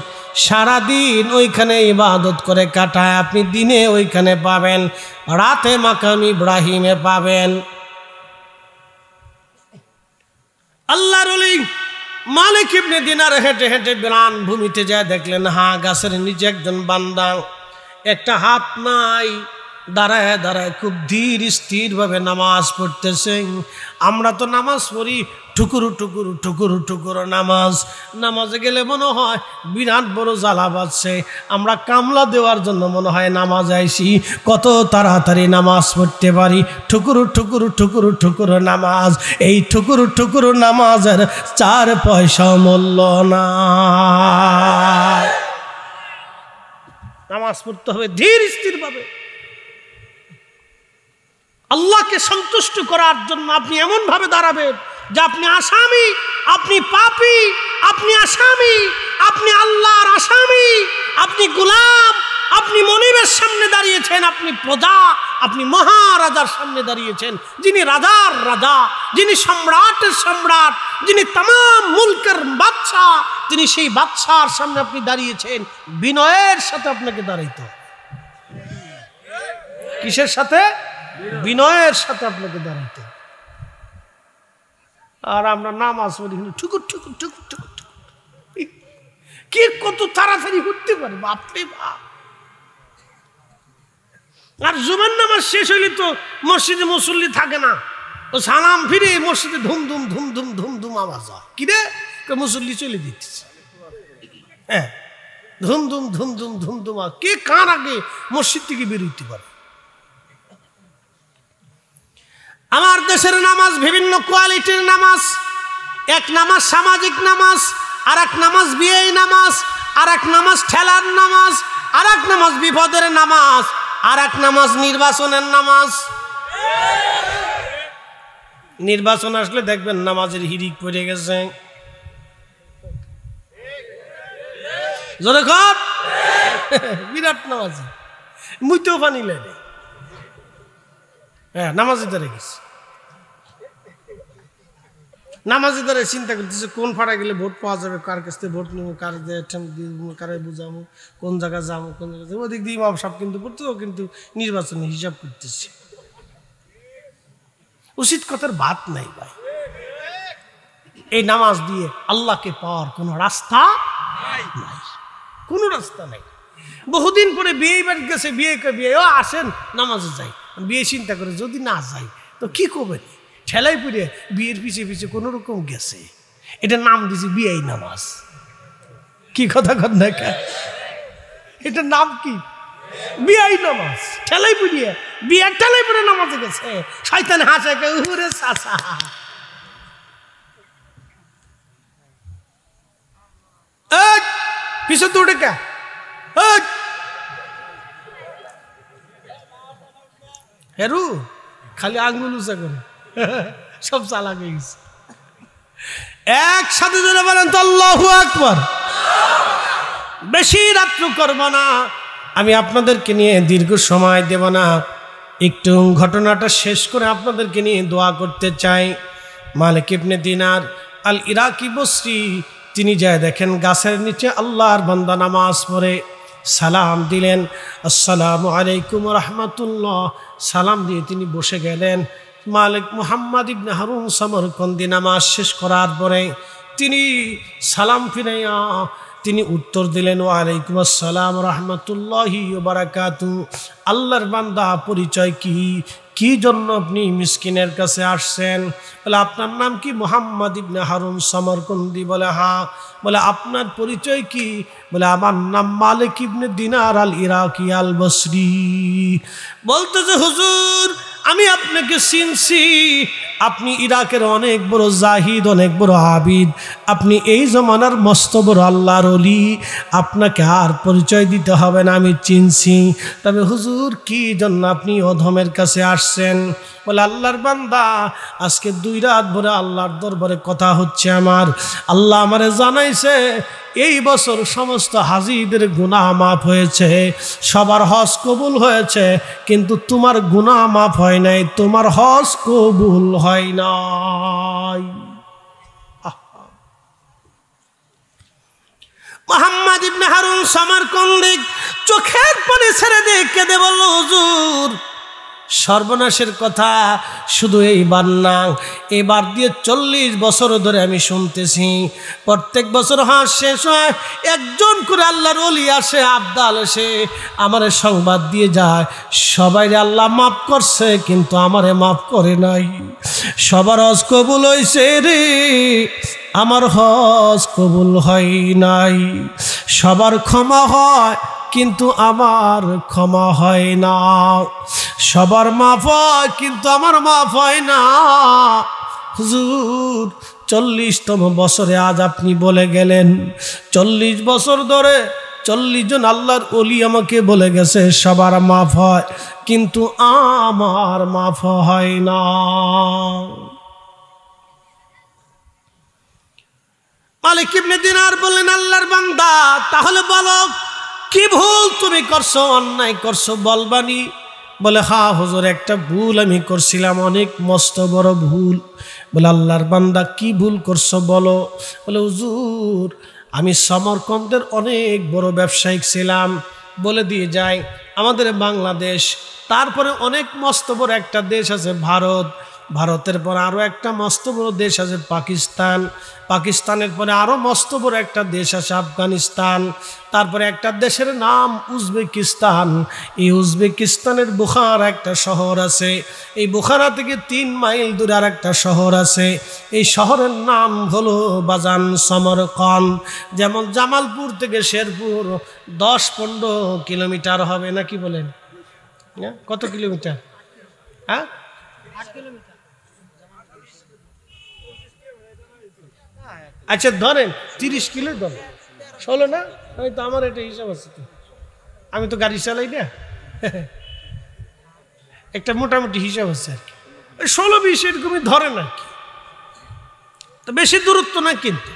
সারাদিন ওইখানে ইবাদত করে কাটায়। আপনি দিনে ওইখানে পাবেন, রাতে মাকাম ইব্রাহিমে পাবেন। আল্লাহর ওলি মালিক ইবনে দিনার হেঁটে হেঁটে বিরান ভূমিতে যায়, দেখলেন হ্যাঁ গাছের নিচে একজন বান্দা, একটা হাত নাই, দাঁড়ায় দাঁড়ায় খুব ধীর স্থির ভাবে নামাজ পড়তেছে। আমরা তো নামাজ পড়ি ঠুকুরু ঠুকুরু ঠুকুরু ঠুকুরু নামাজ, নামাজে গেলে মনে হয় বিরাট বড় জ্বালা বাজছে, আমরা কামলা দেওয়ার জন্য মনে হয় নামাজ আইসি, কত তাড়াতাড়ি নামাজ পড়তে পারি। ঠুকুরু ঠুকুরু ঠুকুরু ঠুকুরু নামাজ, এই ঠুকুরু ঠুকুরু নামাজের 4 পয়সা মূল্য না। নামাজ পড়তে হবে ধীর স্থির ভাবে। আল্লাহকে সন্তুষ্ট করার জন্য আপনি এমন ভাবে দাঁড়াবেন যে আপনি আসামি, আপনি পাপী, আপনি আসামি, আপনি আল্লাহর আসামি, আপনি গোলাম, আপনি মনিবের সামনে দাঁড়িয়েছেন, আপনি প্রজা, আপনি মহারাজার সামনে দাঁড়িয়েছেন, যিনি রাজার রাজা, যিনি সম্রাটের সম্রাট, যিনি তামাম মুলকের বাদশা, তিনি সেই বাদশার সামনে আপনি দাঁড়িয়েছেন। বিনয়ের সাথে আপনাকে দাঁড়াইতে হবে। কিসের সাথে? বিনয়ের সাথে আপনাকে দাঁড়াইতে। আর আমরা নামাজ পড়ি ঠুকুর ঠুকুর ঠুকুর ঠুকুর ঠুকুর, কে কত তাড়াতাড়ি করতে পারে বাপরে বাপ। আর জুমার নামাজ শেষ হইলে তো মসজিদে মুসল্লি থাকে না, ও সালাম ফিরে মসজিদে ধুম ধুম ধুম ধুম ধুম ধুম আওয়াজ হয়, কিরে মুসল্লি চলে দিতেছে। হ্যাঁ, ধুম ধুম ধুম ধুম ধুম ধুম, কে কার আগে মসজিদ থেকে বেরোতে পারে। আমার দেশের নামাজ বিভিন্ন কোয়ালিটির নামাজ। এক নামাজ সামাজিক নামাজ, আর এক নামাজ বিয়ে নামাজ, আর এক নামাজ ঠেলার নামাজ, আর এক নামাজ বিপদের নামাজ, আর এক নামাজ নির্বাচনের নামাজ। নির্বাচন আসলে দেখবেন নামাজের হিরিক পড়ে গেছে। জোরে কর, বিরাট নামাজ, মুইতেও পানি লাগে। হ্যাঁ, নামাজি ধরে গেছে, নামাজি ধরে চিন্তা করতেছে কোন ফাড়া গেলে ভোট পাওয়া যাবে, কার কাছ থেকে ভোট নেবো, কার কারে বুঝাবো, কোন জায়গায় যাবো, কোন জায়গায় ওদিক দিয়ে ইমাম সাহেব কিন্তু করতে, কিন্তু নির্বাচনে হিসাব করতেছে। উচিত কথার বাদ নাই ভাই। এই নামাজ দিয়ে আল্লাহকে পাওয়ার কোনো রাস্তা নাই, কোনো রাস্তা নাই। বহুদিন পরে বিয়ে বাড়ি গেছে, বিয়ে ও আসেন নামাজে যাই, বিয়ে চিন্তা করে যদি না যাই তো কি করবে, ঠেলাই পড়ে বিয়ের পিছিয়ে পিছিয়ে কোনো রকম গেছে, এটা নাম দিয়েছে বিয়ে নামাজ। কি কথা কর না, এটার নাম কি? বিয়ে নামাজ। ঠেলাই পড়িয়ে বিয়ের ঠেলাই পড়ে নামাজে গেছে, শয়তান হাসে উরে চাচা। পিছন দৌড়ে কে হেরু খালি আঙ্গুল উঁচা করে সব চালাক হয়ে গেছে। একসাথে ধরে বলেন তো আল্লাহু আকবার। বেশি রাত্র করব না, আমি আপনাদেরকে নিয়ে দীর্ঘ সময় দেব না, একটু ঘটনাটা শেষ করে আপনাদেরকে নিয়ে দোয়া করতে চাই। মালিক ইবনে দিনার আল ইরাকি বসরি তিনি যায় দেখেন গাছের নিচে আল্লাহর বান্দা নামাজ পড়ে, সালাম দিলেন, আসসালামু আলাইকুম রাহমাতুল্লাহ, সালাম দিয়ে তিনি বসে গেলেন। মালিক মুহাম্মদ ইবনে হারুন সমরকন্দি নামাজ শেষ করার পরে তিনি সালাম ফিরাইয়া তিনি উত্তর দিলেন, ওয়ালাইকুম আসসালাম রাহমাতুল্লাহি ওয়া বারাকাতুহু। আল্লাহর বান্দা পরিচয় কি, কি জন্য আপনি মিসকিনের কাছে আসছেন? বলে আপনার নাম কি? মুহাম্মদ ইবনে হারুন সমরকন্দি। বলে হ্যাঁ। বলে আপনার পরিচয় কি? বলে আমার নাম মালিক ইবনে দিনার আল ইরাকি আল বসরি। বলতেছে হুজুর আমি আপনাকে চিনছি, আপনি ইরাকের অনেক বড় জাহিদ, অনেক বড় আবিদ, আপনি এই জমানার মস্ত বড় আল্লাহর ওলি, আপনাকে আর পরিচয় দিতে হবে না, আমি চিনছি। তবে হুজুর কি জন্য আপনি অধমের কাছে আসছেন? বলে আল্লাহর বান্দা আজকে 2 রাত ভরে আল্লাহর দরবারে কথা হচ্ছে আমার, আল্লাহ আমারে জানাইছে এই বছর সমস্ত হাজিদের গুনাহ মাফ হয়েছে, সবার হজ কবুল হয়েছে, কিন্তু তোমার গুনাহ মাফ হয় নাই, তোমার হজ কবুল হয় নাই। মুহাম্মদ ইবনে হারুন সমরকন্দি চোখের পানি ছেড়ে দিয়ে কেঁদে বলল, হুজুর সর্বনাশের কথা শুধু এইবার না, এবার দিয়ে 40 বছর ধরে আমি শুনতেছি, প্রত্যেক বছর হাঁস শেষ হয় একজন করে আল্লাহর ওলি আসে, আবদাল আসে, আমারে সংবাদ দিয়ে যায় সবাই আল্লাহ মাফ করছে কিন্তু আমারে মাফ করে নাই। সবার হজ কবুল হয়েছে রে, আমার হজ কবুল হয় নাই। সবার ক্ষমা হয় কিন্তু আমার ক্ষমা হয় না, সবার মাফ হয় কিন্তু আমার মাফ হয় না। হুজুর 40তম বছরে আজ আপনি বলে গেলেন, 40 বছর ধরে 40 জন আল্লাহর ওলি আমাকে বলে গেছে সবার মাফ হয় কিন্তু আমার মাফ হয় না। মালিক ইবনে দিনার বললেন, আল্লাহর বান্দা তাহলে বলো কি ভুল তুমি করছো, অন্যায় করছো বলবানি? বলে হ্যাঁ হুজুর একটা ভুল আমি করছিলাম, অনেক মস্ত বড় ভুল। বলে আল্লাহর বান্দা কি ভুল করছো বলো? বলে হুজুর আমি সমরকন্দের অনেক বড় ব্যবসায়িক ছিলাম, বলে দিয়ে যায় আমাদের বাংলাদেশ, তারপরে অনেক মস্ত বড় একটা দেশ আছে ভারত, ভারতের পরে আরও একটা মস্ত বড় দেশ আছে পাকিস্তান, পাকিস্তানের পরে আরও মস্ত বড় একটা দেশ আছে আফগানিস্তান, তারপরে একটা দেশের নাম উজবেকিস্তান। এই উজবেকিস্তানের বুখারা একটা শহর আছে, এই বুখারা থেকে 3 মাইল দূরে আর একটা শহর আছে, এই শহরের নাম হলো বাজান সমরকন্দ। যেমন জামালপুর থেকে শেরপুর 10-15 কিলোমিটার হবে, নাকি বলেন? কত কিলোমিটার? হ্যাঁ, 8 কিলোমিটার। আচ্ছা ধরেন 30 কিলো ধরেন, 16 না? আমি তো, আমার এটা হিসাব আছে তো, আমি তো গাড়ি চালাই না, একটা মোটামুটি হিসাব আছে আর কি, 16-20 এরকমই ধরেন আর কি। তো বেশি দূরত্ব না, কিন্তু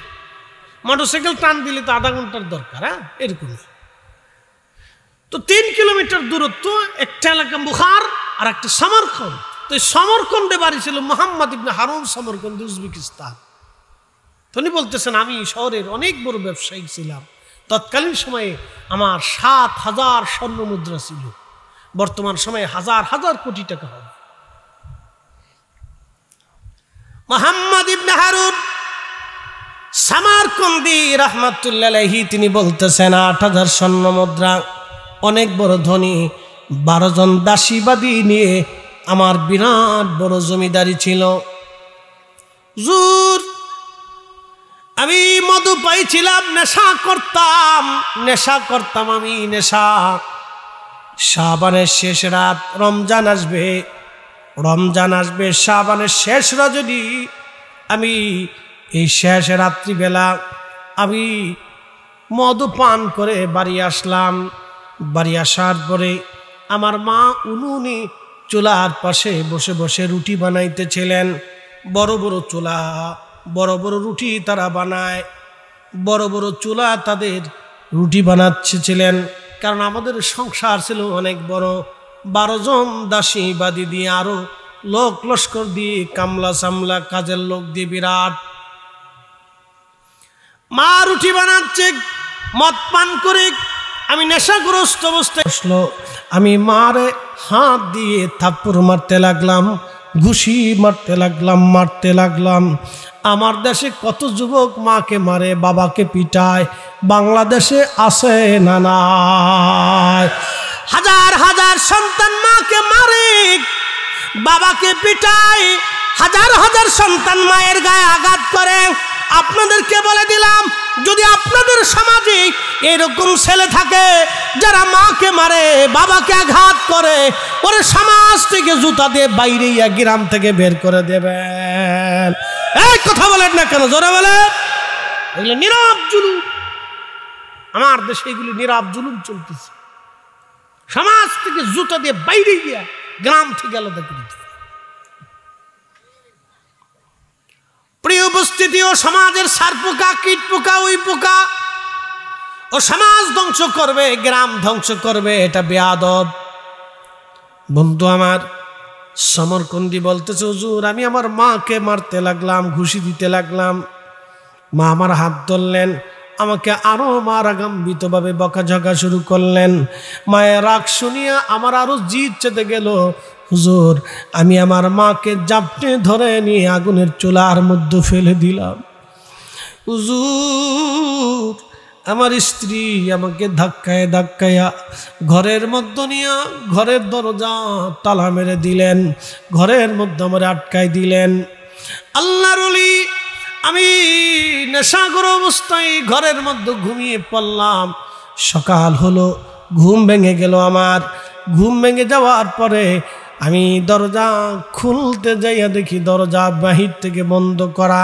মোটরসাইকেল টান দিলে তো আধা ঘন্টার দরকার, হ্যাঁ এরকমই। তো 3 কিলোমিটার দূরত্ব, একটা এলাকা বুখার আর একটা সমরকন্দ। তো এই সমরকন্দে বাড়ি ছিল মুহাম্মদ ইবনে হারুন, সমরকন্দ উজবেকিস্তান। তিনি বলতেছেন আমি শহরের অনেক বড় ব্যবসায়ী ছিলাম, তৎকালীন সময়ে আমার 7,000 স্বর্ণ মুদ্রা ছিল, বর্তমান সময়ে হাজার হাজার কোটি টাকা হবে। মুহাম্মদ ইবনে হারুন সমরকন্দি রাহমাতুল্লাহ আলাইহি তিনি বলতেছেন 8,000 স্বর্ণ মুদ্রা, অনেক বড় ধনী, 12 জন দাসীবাদী নিয়ে আমার বিরাট বড় জমিদারি ছিল। হুজুর আমি মধু পাইছিলাম, নেশা করতাম আমি, নেশা। শাবানের শেষ রাত, রমজান আসবে, শাবানের শেষ রজনী, আমি এই শেষ রাত্রিবেলা আমি মধু পান করে বাড়ি আসলাম। বাড়ি আসার পরে আমার মা উনুনে চুলার পাশে বসে বসে রুটি বানাইতেছিলেন। বড় বড় চুলা, বড় বড় রুটি তারা বানায়, বড় বড় চুলা তাদের রুটি বানাচ্ছিলেন। কারণ আমাদের সংসার ছিল অনেক বড়, 12 জন দাসীবাদী দিয়ে আরো লোক লস্কর দিয়ে, কামলা সামলা কাজের লোক দিয়ে বিরাট। মা রুটি বানাচ্ছে, মদ পান করে আমি নেশাগ্রস্ত অবস্থায় আসলো, আমি মারে হাত দিয়ে থাপ্পড় মারতে লাগলাম, ঘুষি মারতে লাগলাম। আমার দেশে কত যুবক মাকে মারে, বাবাকে পিটায়, বাংলাদেশে আছে না নাই? হাজার হাজার সন্তান মাকে মারে, বাবাকে পিটায়, হাজার হাজার সন্তান মায়ের গায়ে আঘাত করে। আপনাদেরকে বলে দিলাম, যদি আপনাদের সমাজে এরকম ছেলে থাকে যারা মাকে মারে, বাবাকে আঘাত করে, ওরে সমাজ থেকে জুতা দিয়ে বাইরে গ্রাম থেকে বের করে দেবেন। এই কথা বলেন না কেন? জোরে বলেন। এগুলো নীরব জুলুম, আমার দেশে এগুলি নীরব জুলুম চলতেছে। সমাজ থেকে জুতা দিয়ে বাইরে গিয়া গ্রাম থেকে আলাদা করে দেবে। প্রিয় উপস্থিতি, ও সমাজের সার পোকা, কীট পোকা, ওই পোকা ও সমাজ ধ্বংস করবে, গ্রাম ধ্বংস করবে, এটা বেয়াদব। বন্ধু আমার সমরকন্দি বলতেছে, হুজুর আমি আমার মাকে মারতে লাগলাম, ঘুষি দিতে লাগলাম, মা আমার হাত ধরলেন, আমাকে আরো মারাগাম্বিত ভাবে বকাঝকা শুরু করলেন। মায়ের রাগ শুনিয়া আমার আরো জিদ চেতে গেল। হুজুর আমি আমার মাকে জাপটে ধরে নিয়ে আগুনের চুলার মধ্যে ফেলে দিলাম। হুজুর আমার স্ত্রী আমাকে ধাক্কায়া ঘরের মধ্যে নিয়ে ঘরের দরজা তালা মেরে দিলেন, ঘরের মধ্যে আমার আটকায় দিলেন। আল্লাহর ওলি আমি নেশাগ্র অবস্থায় ঘরের মধ্যে ঘুমিয়ে পড়লাম। সকাল হলো, ঘুম ভেঙে গেল আমার। ঘুম ভেঙে যাওয়ার পরে আমি দরজা খুলতে যাইয়া দেখি দরজা বাহির থেকে বন্ধ করা।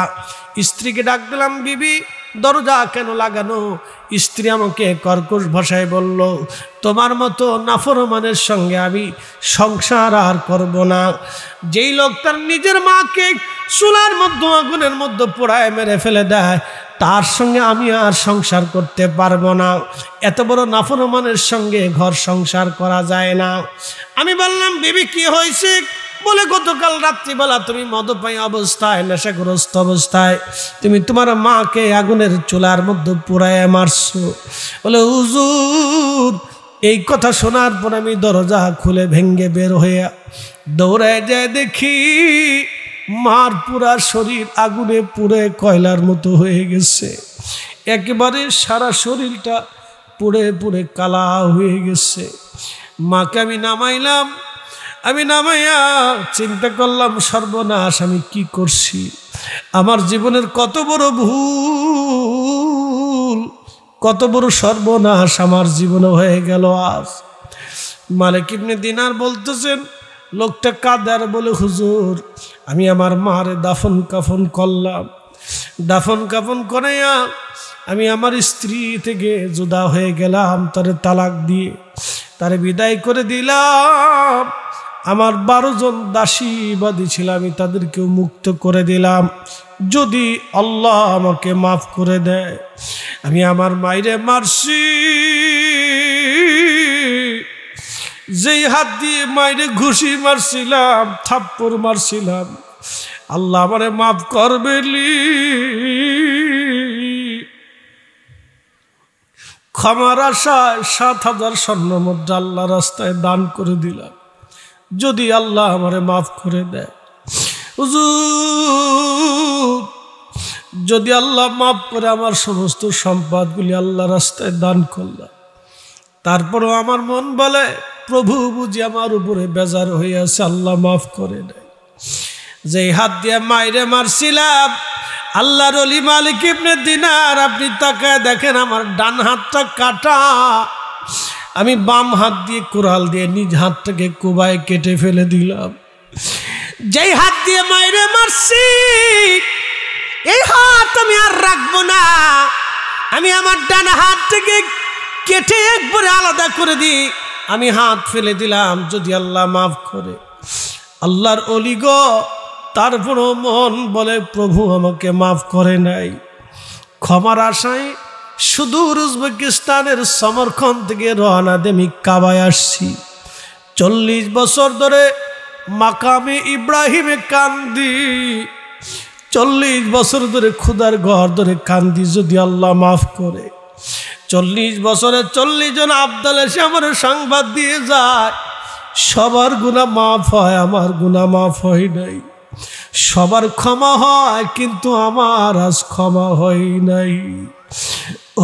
স্ত্রীকে ডাক দিলাম, বিবি দরজা কেন লাগানো? স্ত্রী আমাকে কর্কশ ভাষায় বলল, তোমার মতো নাফরমানের সঙ্গে আমি সংসার আর করব না। যেই লোক তার নিজের মাকে চুলার মধ্যে আগুনের মধ্যে পোড়ায় মেরে ফেলে দেয়, তার সঙ্গে আমি আর সংসার করতে পারবো না। এত বড় নাফরমানের সঙ্গে ঘর সংসার করা যায় না। আমি বললাম, বিবি কি হয়েছে? বলে, গতকাল রাত্রিবেলা তুমি মদপায়ী অবস্থায়, নেশাগ্রস্ত অবস্থায় তুমি তোমার মাকে আগুনের চুলার মধ্যে পোড়ায় মারছো। বলে, হুজুর এই কথা শোনার পর আমি দরজা খুলে ভেঙ্গে বের হয়ে দৌড়ায় যায়, দেখি মার পুরা শরীর আগুনে পুড়ে কয়লার মতো হয়ে গেছে, একেবারে সারা শরীরটা পুড়ে পুড়ে কালা হয়ে গেছে। মাকে আমি নামাইলাম, আমি নামাইয়া চিন্তা করলাম সর্বনাশ, আমি কি করছি, আমার জীবনের কত বড় ভুল, কত বড় সর্বনাশ আমার জীবনে হয়ে গেল আজ। মালিক ইবনে দিনার বলতেছেন, লোকটা কাঁদার বলে, হুজুর আমি আমার মারে দাফন কাফন করলাম, দাফন কাফন করাইয়া আমি আমার স্ত্রী থেকে জুদা হয়ে গেলাম, তারে তালাক দিয়ে তারে বিদায় করে দিলাম। আমার 12 জন দাসী বাদী ছিল, আমি তাদেরকেও মুক্ত করে দিলাম, যদি আল্লাহ আমাকে মাফ করে দেয়। আমি আমার মায়েরে মারছি, যেই হাত দিয়ে মায়েরে ঘুষি মারছিলাম, থাপ্পড় মারছিলাম, আল্লাহ আমারে মাফ করবেলি। ক্ষমার আশায় 7000 স্বর্ণ মুদ্রা আল্লাহ রাস্তায় দান করে দিলাম, যদি আল্লাহ আমারে মাফ করে দেয়। হুজুর যদি আল্লাহ মাফ করে, আমার সমস্ত সম্পদগুলি আল্লাহ রাস্তায় দান করলাম, তারপরও আমার মন বলে প্রভু বুঝি আমার উপরে বেজার হয়ে আছে, আল্লাহ মাফ করে দেয়। যে হাত দিয়ে মাইরে মারছিলাম, আল্লাহর ওলি মালিক ইবনে দিনার, আপনি তাকায় দেখেন আমার ডান হাতটা কাটা, আমি বাম হাত দিয়ে কুড়াল দিয়ে নিজ হাতটাকে কোবায় কেটে ফেলে দিলাম। যেই হাত দিয়ে মাইরে মারছি, এই হাত আমি আর রাখবো না, আমি আমার ডান হাতটাকে কেটে একবারে আলাদা করে দিই, আমি হাত ফেলে দিলাম, যদি আল্লাহ মাফ করে। আল্লাহর ওলি গো, তারপরও মন বলে প্রভু আমাকে মাফ করে নাই। ক্ষমার আশায় সুদূর উজবেকিস্তানের সমরখন্দ থেকে রওনা দিয়ে আমি কাবায় আসছি। 40 বছর ধরে মাকামে ইব্রাহিমে কান্দি, 40 বছর ধরে খুদার ঘর ধরে কান্দি, যদি আল্লাহ মাফ করে। 40 বছরে 40 জন আবদাল এসে আমার সংবাদ দিয়ে যায়, সবার গুনাহ মাফ হয়, আমার গুনাহ মাফ হয় নাই। সবার ক্ষমা হয়, কিন্তু আমার আজ ক্ষমা হয় নাই।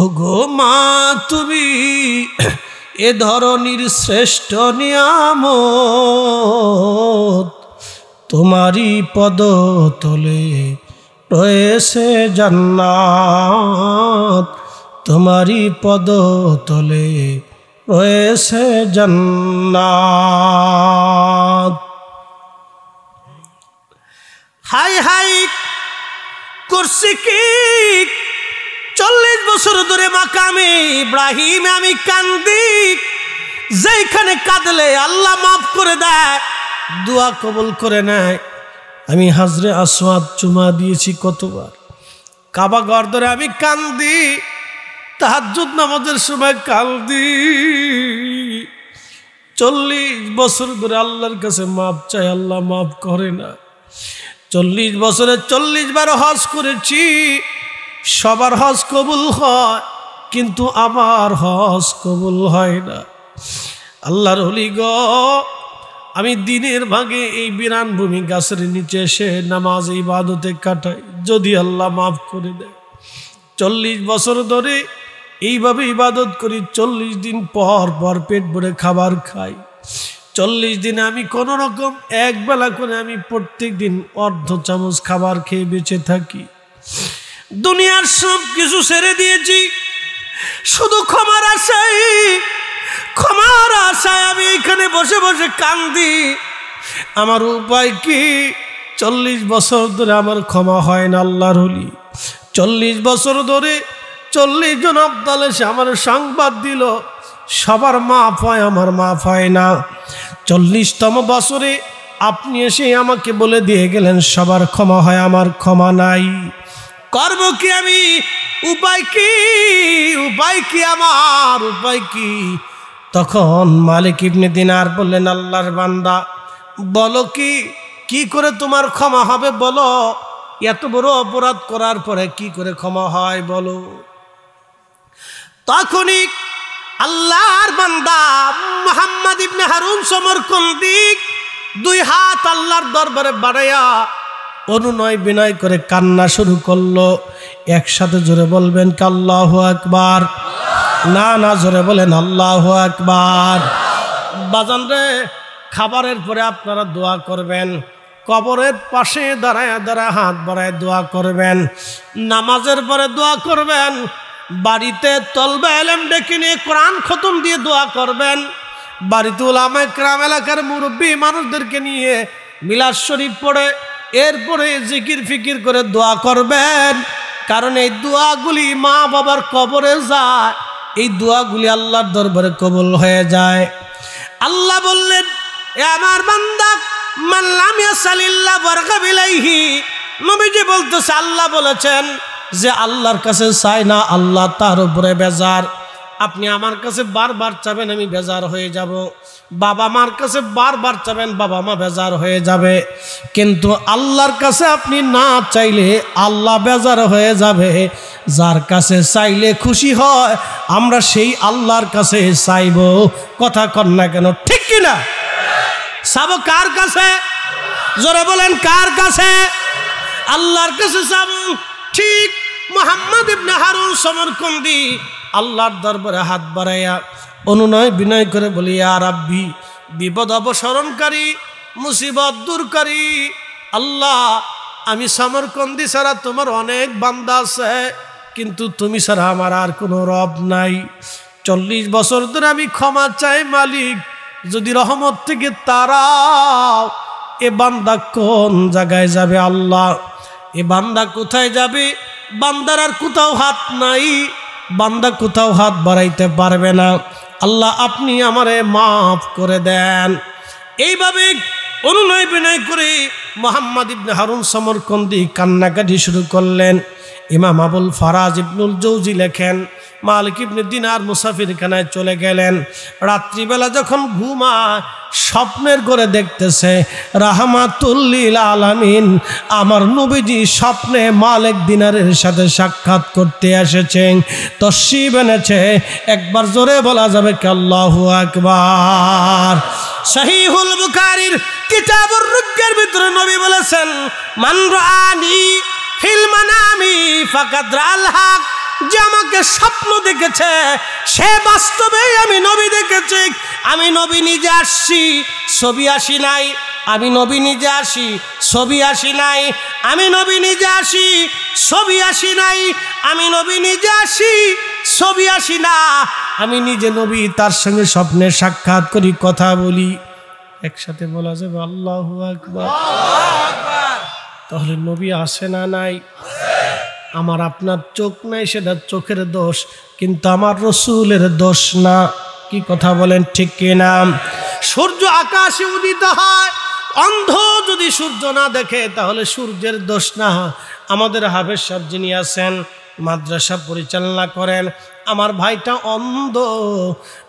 ওগো মা তুমি এ ধরনের শ্রেষ্ঠ নিয়ামত, তোমারই পদতলে রয়েছে জান্নাত, তোমারই পদতলে রয়েছে জান্নাত। হাই হাই করছি কি, 40 বছর ধরে মাকামে ইব্রাহিম আমি কান্দি, যেখানে কাঁদলে আল্লাহ মাফ করে দেয়, দোয়া কবুল করে নেয়। আমি হাজরে আসওয়াদ চুমা দিয়েছি কতবার, কাবা ঘর ধরে আমি কান্দি, তাহাজ্জুদ নামাজের সময় কান্দি। 40 বছর ধরে আল্লাহর কাছে মাফ চাই, আল্লাহ মাফ করে না। 40 বছরে 40 বার হজ করেছি, সবার হজ কবুল হয়, কিন্তু আমার হজ কবুল হয় না। আল্লাহর ওলি গো, আমি দিনের ভাগে এই বিরান ভূমি গাছের নিচে এসে নামাজ ইবাদতে কাটাই, যদি আল্লাহ মাফ করে দেয়। 40 বছর ধরে এইভাবে ইবাদত করি, 40 দিন পর পর পেট ভরে খাবার খাই। 40 দিনে আমি কোনো রকম একবেলা করে আমি প্রত্যেক দিন অর্ধ চামচ খাবার খেয়ে বেঁচে থাকি। দুনিয়ার সব কিছু ছেড়ে দিয়েছি, শুধু ক্ষমার আশায়, ক্ষমার আশায় আমি এখানে বসে বসে কান্দি। আমার উপায় কি? 40 বছর ধরে আমার ক্ষমা হয় না আল্লাহর ওলি। 40 বছর ধরে 40 জন আবদাল এসে আমার সংবাদ দিল, সবার মাফ হয়, আমার মাফ হয় না। 40তম বছরে আপনি এসে আমাকে বলে দিয়ে গেলেন সবার ক্ষমা হয়, আমার ক্ষমা নাই। করব কি আমি? উপায় কি? উপায় কি আমার? উপায় কি? তখন মালিক ইবনে দিনার বললেন, আল্লাহর বান্দা বলো কি করে তোমার ক্ষমা হবে বলো? এত বড় অপরাধ করার পরে কি করে ক্ষমা হয় বলো? তখনই আল্লাহর বান্দা মুহাম্মদ ইবনে হারুন সমরকন্দি দুই হাত আল্লাহর দরবারে বাড়াইয়া অনুনয় বিনয় করে কান্না শুরু করলো। একসাথে জোরে বলবেন কি আল্লাহু আকবার? না না, জোরে বলেন আল্লাহু আকবার। বাজান রে, খাবারের পরে আপনারা দোয়া করবেন, কবরের পাশে দাঁড়ায় দাঁড়ায় হাত বাড়ায় দোয়া করবেন, নামাজের পরে দোয়া করবেন, বাড়িতে তলবে ইলম ডেকে নিয়ে কোরআন খতম দিয়ে দোয়া করবেন, বাড়িতে উলামায়ে কেরাম এলাকার মুরব্বী মানুষদেরকে নিয়ে মিলাদ শরীফ পড়ে এরপরে জিকির ফিকির করে দোয়া করবেন। কারণ এই দোয়াগুলি মা বাবার কবরে যায়, এই দোয়াগুলি আল্লাহর দরবারে কবুল হয়ে যায়। আল্লাহ বললেন, এ আমার বান্দা, মান লাম ইয়াসালিল্লাহ ওয়ারগাব ইলাইহি। নবীজি বলতেছে, আল্লাহ বলেছেন যে আল্লাহর কাছে চাই না, আল্লাহ তার উপরে বেজার। আপনি আমার কাছে বারবার চাবেন, আমি বেজার হয়ে যাব। বাবা মার কাছে বারবার চাবেন, বাবা মা বেজার হয়ে যাবে। কিন্তু আল্লাহর কাছে আপনি না চাইলে আল্লাহ বেজার হয়ে যাবে। যার কাছে চাইলে খুশি হয়, আমরা সেই আল্লাহর কাছে চাইব। কথা কন না কেন, ঠিক কিনা? চাবো কার কাছে? জোরে বলেন, কার কাছে? আল্লাহর কাছে চাবো। ঠিক মুহাম্মদ ইবনে হারুন সমরকন্দি আল্লাহর দরবারে হাত বাড়াইয়া অনুনয় বিনয় করে বলি, ইয়া রাব্বি, বিপদ অপসরণকারী, মুসিবত দূরকারী আল্লাহ, আমি সমরকন্দি ছাড়া তোমার অনেক বান্দা আছে, কিন্তু তুমি ছাড়া আমার আর কোনো রব নাই। 40 বছর ধরে আমি ক্ষমা চাই মালিক, যদি রহমত থেকে তারাও এ বান্দা কোন জায়গায় যাবে আল্লাহ? এ বান্দা কোথায় যাবে? বান্দার আর কোথাও হাত নাই, বান্দা কোথাও হাত বাড়াইতে পারবে না। আল্লাহ আপনি আমারে মাফ করে দেন। এইভাবে অনুনয় বিনয় করে মুহাম্মদ ইবনে হারুন সমরকন্দি কান্নাকাটি শুরু করলেন। ইমাম আবুল ফারাজ ইবনুল জৌজি লেখেন, মালিক ইবনে দিনার মুসাফিরখানায় চলে গেলেন। রাত্রিবেলা যখন ঘুমায়, স্বপ্নের করে দেখতেছে রাহমাতুল লিল আলামিন আমার নবীজি স্বপ্নে মালিক দিনারের সাথে সাক্ষাৎ করতে এসেছেন, তশরিফ এনেছে। একবার জোরে বলা যাবে কি আল্লাহু আকবার? সহিহুল বুখারীর কিতাবুর রুজ্ঞের ভিতরে নবী বলেছেন, মান রাআনি ফিল মানামি ফাকাদ রাআল হক। যে আমাকে স্বপ্ন দেখেছে সে বাস্তবে আমি নবী দেখেছি। আমি নবী নিজে আসছি, ছবি আসি নাই। আমি নবী নিজে আসি, ছবি আসি নাই। আমি নবী নিজে আসি, ছবি আসি নাই। আমি নবী নিজে আসি, ছবি আসি না। আমি নিজে নবী, তার সঙ্গে স্বপ্নে সাক্ষাৎ করি, কথা বলি। একসাথে বলা যাবে আল্লাহু আকবার। তাহলে নবী আসে না নাই? আমার আপনার চোখ নাই, সেটা চোখের দোষ, কিন্তু আমার রসুলের দোষ না। কি কথা বলেন, ঠিক কিনা? সূর্য আকাশে উদিত হয়, অন্ধ যদি সূর্য না দেখে তাহলে সূর্যের দোষ না। আমাদের হাফেজ সাহেব যিনি আছেন, মাদ্রাসা পরিচালনা করেন, আমার ভাইটা অন্ধ,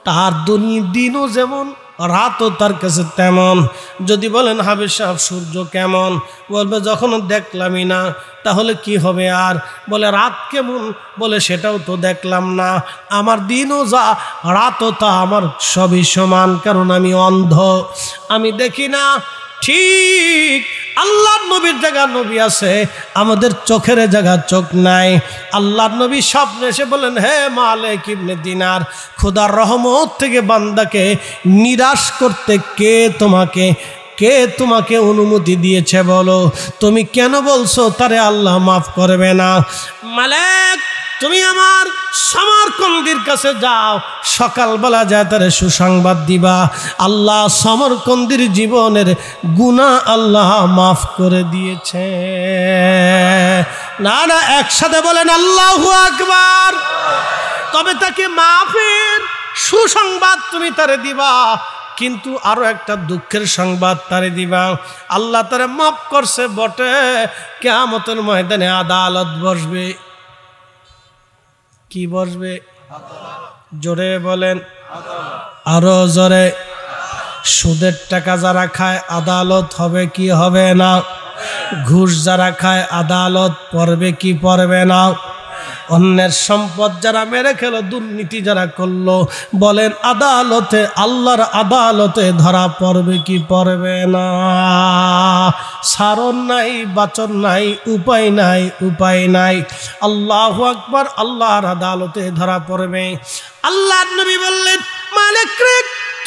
তার দিনও যেমন রাতও তার কাছে তেমন। যদি বলেন হাফেজ সাহেব সূর্য কেমন, বলবে যখন দেখলামই না, তাহলে কি হবে আর? বলে রাত কেমন, বলে সেটাও তো দেখলাম না। আমার দিনও যা, রাতও তা, আমার সবই সমান, কারণ আমি অন্ধ, আমি দেখি না। ঠিক আল্লাহর নবীর জায়গা নবী আছে, আমাদের চোখের জায়গা চোখ নাই। আল্লাহর নবী স্বপ্নে এসে বলেন, হে মালিক ইবনে দিনার, খোদার রহমত থেকে বান্দাকে নিরাশ করতে কে তোমাকে অনুমতি দিয়েছে বলো? তুমি কেন বলছো তারে আল্লাহ মাফ করবে না? মালিক, তুমি আমার সমরকন্দির কাছে যাও, সকালবেলা যায় তারে সুসংবাদ দিবা, আল্লাহ সমরকন্দির জীবনের গুনাহ আল্লাহ মাফ করে দিয়েছে। না না, একসাথে বলেন আল্লাহু আকবার। তবে তাকে মাফের সুসংবাদ তুমি তারে দিবা, কিন্তু আরো একটা দুঃখের সংবাদ তারে দিবা, আল্লাহ তারে মাফ করছে বটে, কিয়ামতের ময়দানে আদালত বসবে। কি বসবে? জোরে বলেন, আরো জোরে। সুদের টাকা যারা খায় আদালত হবে কি হবে না? ঘুষ যারা খায় আদালত পড়বে কি পড়বে না? অন্যের সম্পদ যারা মেরে খেলো, দুর্নীতি যারা করলো, বলেন আদালতে, আল্লাহর আদালতে ধরা পড়বে কি পড়বে না? সারণ নাই, বাচন নাই, উপায় নাই, উপায় নাই। আল্লাহু আকবার, আল্লাহর আদালতে ধরা পড়বে। আল্লাহর নবী বললেন, মালিক রে,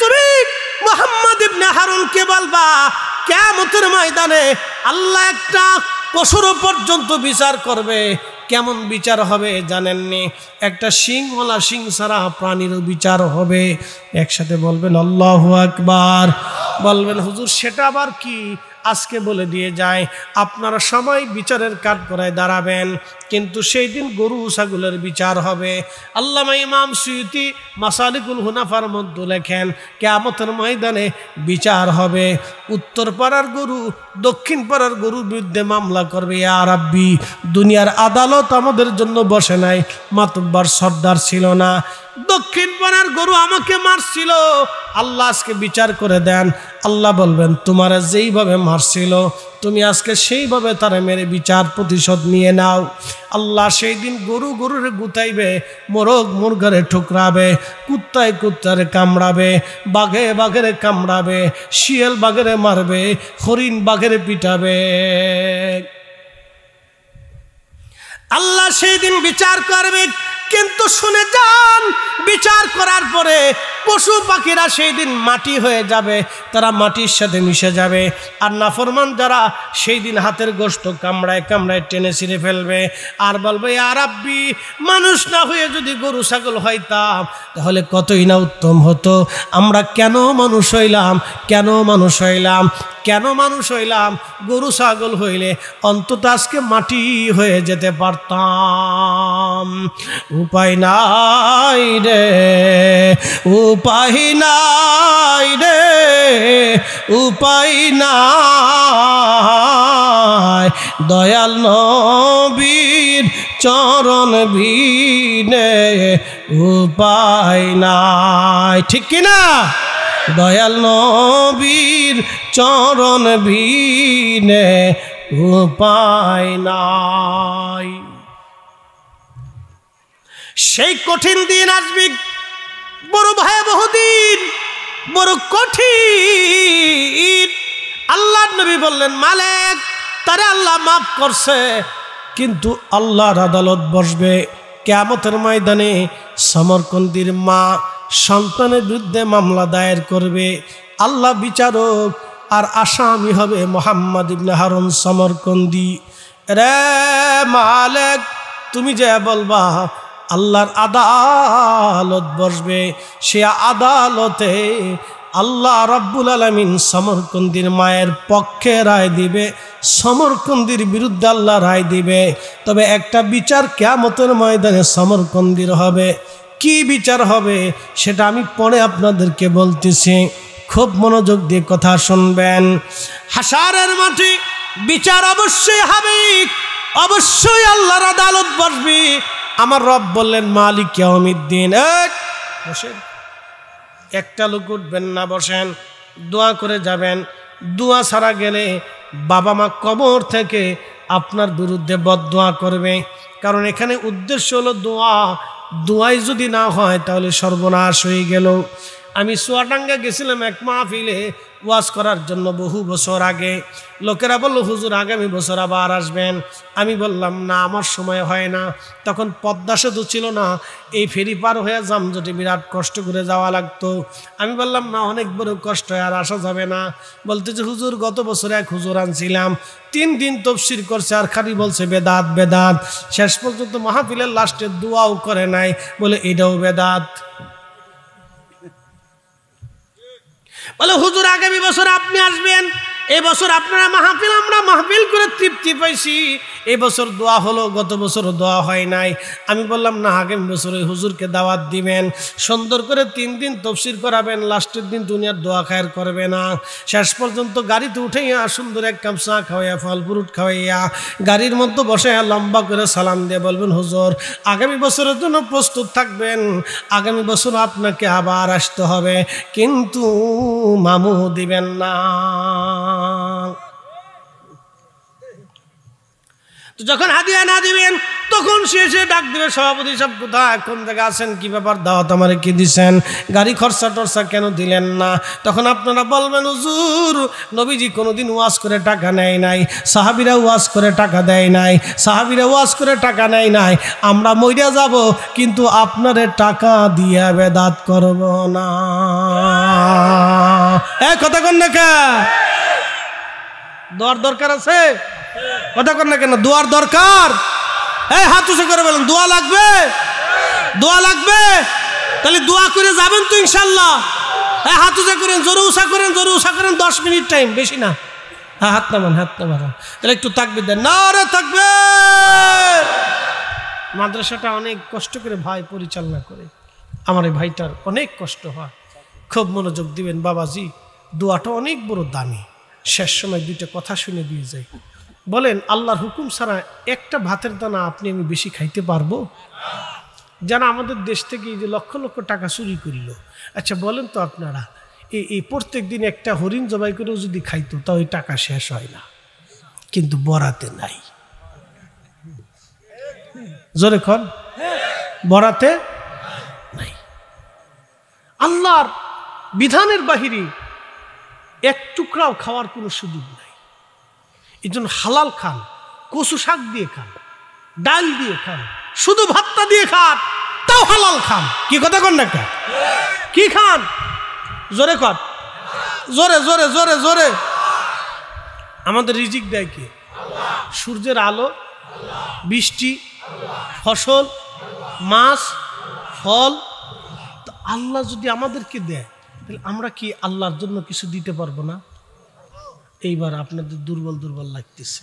তুমি মুহাম্মদ ইবনে হারুনকে বলবা কিয়ামতের ময়দানে আল্লাহ একটা পশুর পর্যন্ত বিচার করবে। কেমন বিচার হবে জানেননি? একটা শিংওয়ালা, শিং ছাড়া প্রাণীরও বিচার হবে। একসাথে বলবেন আল্লাহু আকবার। বলবেন হুজুর সেটা আবার কি? আজকে বলে দিয়ে যায়, আপনারা সবাই বিচারের কাঠগড়ায় দাঁড়াবেন, কিন্তু সেই দিন গরু ছাগলের বিচার হবে। আল্লামা ইমাম সুয়ুতি মাসালিকুল হুনাফার মধ্যে লেখেন, কিয়ামতের ময়দানে বিচার হবে। উত্তর পাড়ার গরু দক্ষিণ পাড়ার গরুর বিরুদ্ধে মামলা করবে, ইয়া রাব্বি, দুনিয়ার আদালত আমাদের জন্য বসে নাই, মাতব্বর সর্দার ছিল না, দক্ষিণ পাড়ার গরু আমাকে মারছিল, আল্লাহ আজকে বিচার করে দেন। আল্লাহ বলবেন, তোমারা যেইভাবে মারছিল তুমি আজকে সেইভাবে তারা মেরে বিচার প্রতিশোধ নিয়ে নাও। আল্লাহ সেই দিন গরু গরুরে গুতাইবে, মোরগ মুরগারে ঠুকরাবে, কুত্তায় কুত্তারে কামড়াবে, বাঘে বাঘেরে কামড়াবে, শিয়াল বাঘেরে মারবে, হরিণ বাঘেরে পিটাবে। আল্লাহ সেই দিন বিচার করবে। কিন্তু শুনে যান, বিচার করার পরে পশু পাখিরা সেই দিন মাটি হয়ে যাবে, তারা মাটির সাথে মিশে যাবে। আর নাফরমান যারা সেই দিন হাতের গোশত কামড়ায় কামড়ায় টেনে ছিঁড়ে ফেলবে, আর বলবে, ইয়া রাব্বি, মানুষ না হয়ে যদি গরু ছাগল হইতাম তাহলে কতই না উত্তম হতো। আমরা কেন মানুষ হইলাম? কেন মানুষ হইলাম? কেন মানুষ হইলাম? গরু ছাগল হইলে অন্তত আজকে মাটি হয়ে যেতে পারতাম। উপায় নাই রে, উপায় নাই রে, উপায় নাই, দয়াল নবীর চরণ বিনে উপায় নাই। ঠিক কিনা? দয়াল নবীর চরণ বিনে উপায় নাই। সেই কঠিন দিন আসবে, বড় ভয়াবহ দিন, বড় কঠিন। আল্লাহর নবী বললেন, মালিক, তারে আল্লাহ মাফ করছে, কিন্তু আল্লাহর আদালত বসবে কিয়ামতের ময়দানে। সমরকন্দির মা সন্তানের বিরুদ্ধে মামলা দায়ের করবে, আল্লাহ বিচারক, আর আসামি হবে মুহাম্মদ ইবনে হারুন সমরকন্দি। রে মালিক, তুমি যে বলবা আল্লাহর আদালত বসবে, সে আদালতে আল্লাহ রাব্বুল আলামিন সমরকন্দির মায়ের পক্ষে রায় দিবে, সমরকন্দির বিরুদ্ধে আল্লাহ রায় দিবে। তবে একটা বিচার কিয়ামতের ময়দানে সমরকন্দির হবে। কি বিচার হবে সেটা আমি পরে আপনাদেরকে বলতেছি, খুব মনোযোগ দিয়ে কথা শুনবেন। হাশারের মাঠে বিচার অবশ্যই হবে, অবশ্যই আল্লাহর আদালত বসবে। আমার রব বললেন, মালিক ইয়াউমিদ্দিন। বসেন, একটা লোক উঠবেন না, বসেন, দোয়া করে যাবেন। দোয়া ছাড়া গেলে বাবা মা কবর থেকে আপনার বিরুদ্ধে বদদোয়া করবে, কারণ এখানে উদ্দেশ্য হলো দোয়া। দোয়াই যদি না হয় তাহলে সর্বনাশ হয়ে গেল। আমি চুয়াডাঙ্গা গেছিলাম এক মাহফিলে ওয়াজ করার জন্য বহু বছর আগে। লোকেরা বলল, হুজুর আগামী বছর আবার আসবেন। আমি বললাম, না, আমার সময় হয় না। তখন পদ্মা সেতু ছিল না, এই ফেরি পার হয়ে যানজটে বিরাট কষ্ট করে যাওয়া লাগতো। আমি বললাম, না, অনেক বড় কষ্ট, আর আসা যাবে না। বলতেছে, হুজুর গত বছর এক হুজুর আনছিলাম, 3 দিন তফসির করছে, আর খালি বলছে বেদাত বেদাত। শেষ পর্যন্ত মাহফিলের লাস্টে দোয়াও করে নাই, বলে এটাও বেদাত। বলে, হুজুর আগামী বছর আপনি আসবেন, এই বছর আপনারা মাহফিল, আমরা মাহফিল করে তৃপ্তি পাইছি। এই বছর দোয়া হলো, গত বছরও দোয়া হয় নাই। আমি বললাম, না, আগামী বছর ওই হুজুরকে দাওয়াত দিবেন, সুন্দর করে 3 দিন তফসির করাবেন, লাস্টের দিন দুনিয়ার দোয়া খায়ের করবে না। শেষ পর্যন্ত গাড়িতে উঠাইয়া সুন্দর এক কাপ চা খাওয়াইয়া, ফল ফ্রুট খাওয়াইয়া, গাড়ির মধ্যে বসে লম্বা করে সালাম দিয়ে বলবেন, হুজুর আগামী বছরের জন্য প্রস্তুত থাকবেন, আগামী বছর আপনাকে আবার আসতে হবে, কিন্তু মামু দিবেন না। তো যখন হাদিয়া না দিবেন তখন সে এসে ডাক দিবে, সভাপতি সাহেব কোথায়, কোন জায়গায় আছেন, কি ব্যাপার, দাওয়াত আমারে কি দিছেন, গাড়ি খরচা টরচা কেন দিলেন না? তখন আপনারা বলবেন, হুজুর নবীজি কোনোদিন ওয়াজ করে টাকা নেয় নাই, সাহাবীরা ওয়াজ করে টাকা দেয় নাই, সাহাবীরা ওয়াজ করে টাকা নেয় নাই, আমরা মইরা যাব কিন্তু আপনারে টাকা দিয়ে বেদাত করব না। কথা কন না কে? দোয়ার দরকার আছে? কথা কন না কেন? দোয়ার দরকার। হাত উঁচু করে বলেন, দোয়া লাগবে, দোয়া লাগবে। তাহলে দোয়া করে যাবেন তো ইনশাল্লাহ। হাত উঁচা করেন, জোরে উষা করেন, জোরে উষা করেন, 10 মিনিট টাইম, বেশি না। হাত নামান, হাত নামান। তাহলে একটু তাকবীর দেন, নারে তাকবীর। মাদ্রাসাটা অনেক কষ্ট করে ভাই পরিচালনা করে, আমার এই ভাইটার অনেক কষ্ট হয়। খুব মনোযোগ দিবেন বাবাজি, দোয়াটা অনেক বড় দামি। শেষ সময় 2টা কথা শুনে দিয়ে যাই। বলেন, আল্লাহর হুকুম ছাড়া একটা ভাতের দানা আপনি আমি বেশি খাইতে পারবো? যারা আমাদের দেশ থেকে এই যে লক্ষ লক্ষ টাকা চুরি করিল, আচ্ছা বলেন তো আপনারা, এই প্রত্যেক দিন একটা হরিণ জবাই করেও যদি খাইতো তাও ওই টাকা শেষ হয় না। কিন্তু বরাতে নাই। জোরে খন, বরাতে নাই। আল্লাহর বিধানের বাহিরে এক টুকরাও খাওয়ার কোনো সুযোগ নাই। এই জন্য হালাল খান, কচু শাক দিয়ে খান, ডাল দিয়ে খান, শুধু ভাতটা দিয়ে খান, তাও হালাল খান। কি কথা কন না? কি খান? জোরে কর, জোরে জোরে জোরে জোরে। আমাদের রিজিক দেয় কে? সূর্যের আলো, বৃষ্টি, ফসল, মাছ, ফল। তো আল্লাহ যদি আমাদেরকে দেয়, তাহলে আমরা কি আল্লাহর জন্য কিছু দিতে পারবো না? এইবার আপনাদের দুর্বল দুর্বল লাগতেছে।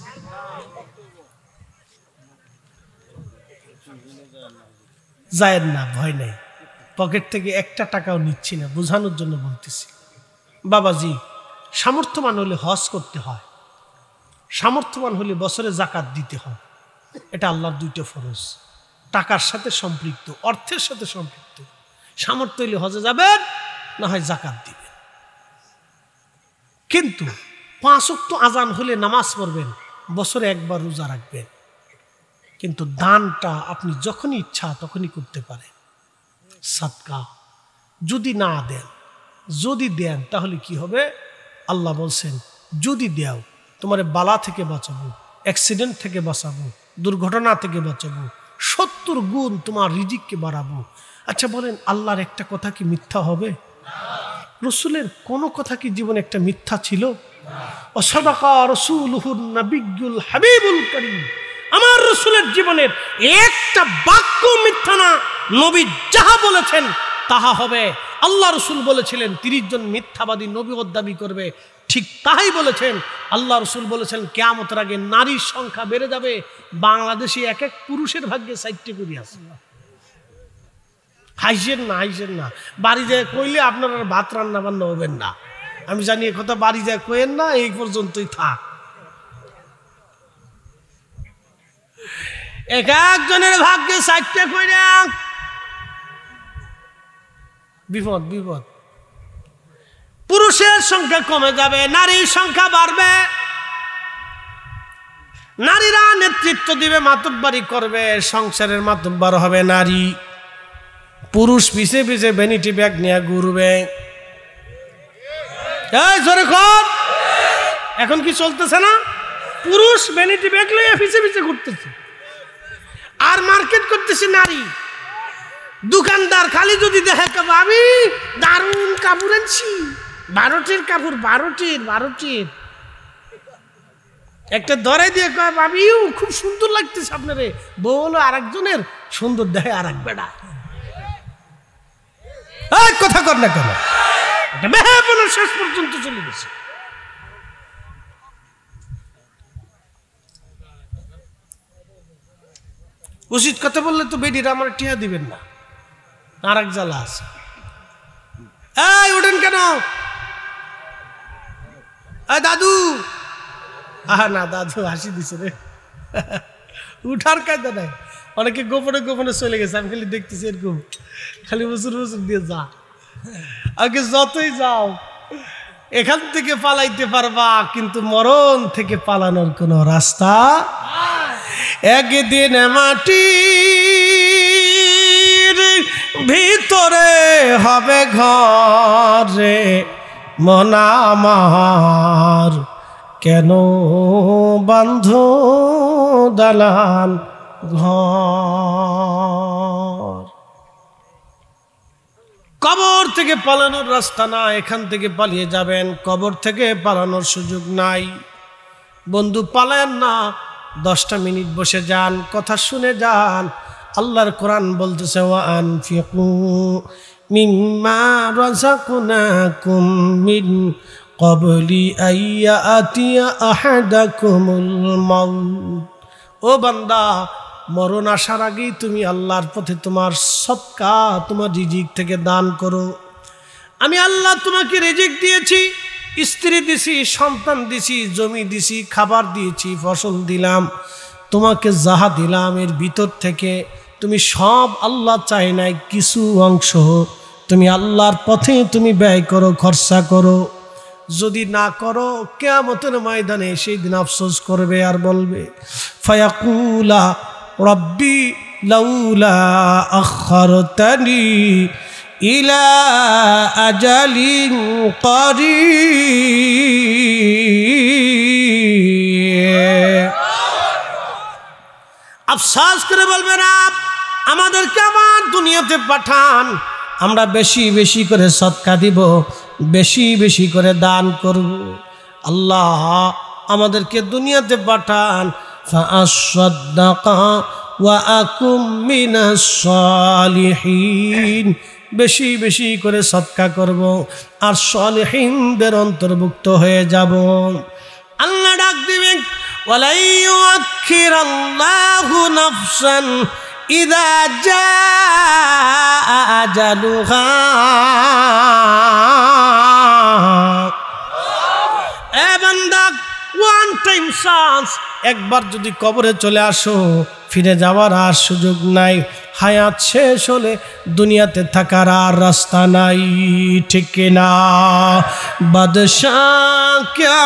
যায়েন না, ভয় নাই, পকেট থেকে একটা টাকাও নিচ্ছি না, বোঝানোর জন্য বলতেছি। বাবাজি, সামর্থ্যবান হলে হজ করতে হয়, সামর্থ্যবান হলে বছরে যাকাত দিতে হয়। এটা আল্লাহর 2টা ফরজ, টাকার সাথে সম্পৃক্ত, অর্থের সাথে সম্পৃক্ত। সামর্থ্য হলে হজে যাবেন, না হয় যাকাত দিবেন। কিন্তু 5 ওয়াক্ত আজান হলে নামাজ পড়বেন, বছরে একবার রোজা রাখবেন। কিন্তু দানটা আপনি যখনই ইচ্ছা তখনই করতে পারেন। সাদকা যদি না দেন, যদি দেন তাহলে কি হবে? আল্লাহ বলছেন, যদি দেও তোমার বালা থেকে বাঁচাবো, অ্যাক্সিডেন্ট থেকে বাঁচাবো, দুর্ঘটনা থেকে বাঁচাবো, 70 গুণ তোমার রিজিককে বাড়াবো। আচ্ছা বলেন, আল্লাহর একটা কথা কি মিথ্যা হবে? রসুলের কোনো কথা কি জীবনে একটা মিথ্যা ছিল? ওয়াসাদাকা রাসূলুহুন নাবিয়্যুল হাবিবুল কারীম। আমার রসুলের জীবনের একটা বাক্য মিথ্যা না। নবী যাহা বলেছেন তাহা হবে। আল্লাহ রসুল বলেছিলেন 30 জন মিথ্যাবাদী নবীর দাবি করবে, ঠিক তাই বলেছেন। আল্লাহ রসুল বলেছেন কিয়ামতের আগে নারীর সংখ্যা বেড়ে যাবে। বাংলাদেশে এক এক পুরুষের ভাগ্যে 4টি করে আছে। হাইজেন না, হাইজেন না। বাড়ি যায় কইলে আপনারা ভাত রান্না বান্না হবেন না। আমি জানি এ কথা বাড়ি যায় কইেন না, এই পর্যন্তই থাক। এক একজনের ভাগ্যে 4টে কইরা বিপদ বিপদ। পুরুষের সংখ্যা কমে যাবে, নারীর সংখ্যা বাড়বে। নারীরা নেতৃত্ব দিবে, মাতব্বরি করবে, সংসারের মাতব্বর হবে নারী। পুরুষ পিছে পিছে ভ্যানিটি ব্যাগ নিয়ে ঘুরবে। এই জোরে কর, এখন কি চলতেছে না? পুরুষ ভ্যানিটি ব্যাগ লইয়া পিছে পিছে ঘুরতেছে, আর মার্কেট করতেছে নারী। দোকানদার খালি যদি দেখে, আমি দারুণ কাপড় আনছি, 12টির কাপড়, 12টির একটা ধরে দিয়ে কয়, ভাবিও খুব সুন্দর লাগতেছে আপনারে। বউ হলো আরেকজনের, সুন্দর দেখে আর এক বেড়া। কথা কর না কেন? শেষ পর্যন্ত চলে গেছে। উচিত কথা বললে তো বেডিরা আমার টিয়া দিবেন না, আর এক জ্বালা আছে। এই উঠেন কেন? দাদু, না দাদু হাসি দিছে রে, উঠার কায়দা নাই। অনেকে গোপনে গোপনে চলে গেছে, আমি খালি দেখতেছি এরকম, খালি বছর বছর দিয়ে যা। আগে যতই যাও এখান থেকে পালাইতে পারবা, কিন্তু মরণ থেকে পালানোর কোনো রাস্তা। একদিন মাটির ভিতরে হবে ঘরে মন আমার, কেন বান্ধ দালান ঘর। কবর থেকে পালানোর রাস্তা না, এখান থেকে পালিয়ে যাবেন, কবর থেকে পালানোর সুযোগ নাই। বন্ধু পালায়েন না, 10টা মিনিট বসে যান, কথা শুনে যান। আল্লাহর কোরআন বলতেছে ওয়া আনফিকু মিম্মা রাযাকনাকুম মিন ক্বাবলি আইয়াতিয়া আহাদাকুমুল মাউত। ও বান্দা, মরণ আসার আগেই তুমি আল্লাহর পথে তোমার সদকা, তোমার রিজিক থেকে দান করো। আমি আল্লাহ তোমাকে রিজিক দিয়েছি, স্ত্রী দিছি, সন্তান দিছি, জমি দিছি, খাবার দিয়েছি, ফসল দিলাম, তোমাকে যাহা দিলাম এর ভিতর থেকে তুমি সব আল্লাহ চাই নাই কিছু অংশ তুমি আল্লাহর পথে তুমি ব্যয় করো, খরচা করো। যদি না করো কিয়ামতের ময়দানে সেই দিন আফসোস করবে আর বলবে ফায়াকুলা রব্বি লাউলা আখারতানি ইলা আজালিন করিব। আফসোস করে বলবে না আমাদেরকে আবার দুনিয়াতে পাঠান, আমরা বেশি বেশি করে সদকা দিব, বেশি বেশি করে দান করব। আল্লাহ আমাদেরকে দুনিয়াতে পাঠান, ফাআসসাদদাকা ওয়া আকুম মিনাস সালিহিন, বেশি বেশি করে সদকা করব আর সালিহিনদের অন্তর্ভুক্ত হয়ে যাব। আল্লাহ ডাক দিবেন ওয়ালা ইউআখিরাল্লাহু নাফসান ইযা জাআ আজালুহা। এ বান্দা, ওয়ান টাইম চান্স, একবার যদি কবরে চলে আসো ফিরে যাওয়ার আর সুযোগ নাই। হায়াত শেষ হলে দুনিয়াতে থাকার আর রাস্তা নাই, ঠিক না? বাদশাহ ক্যা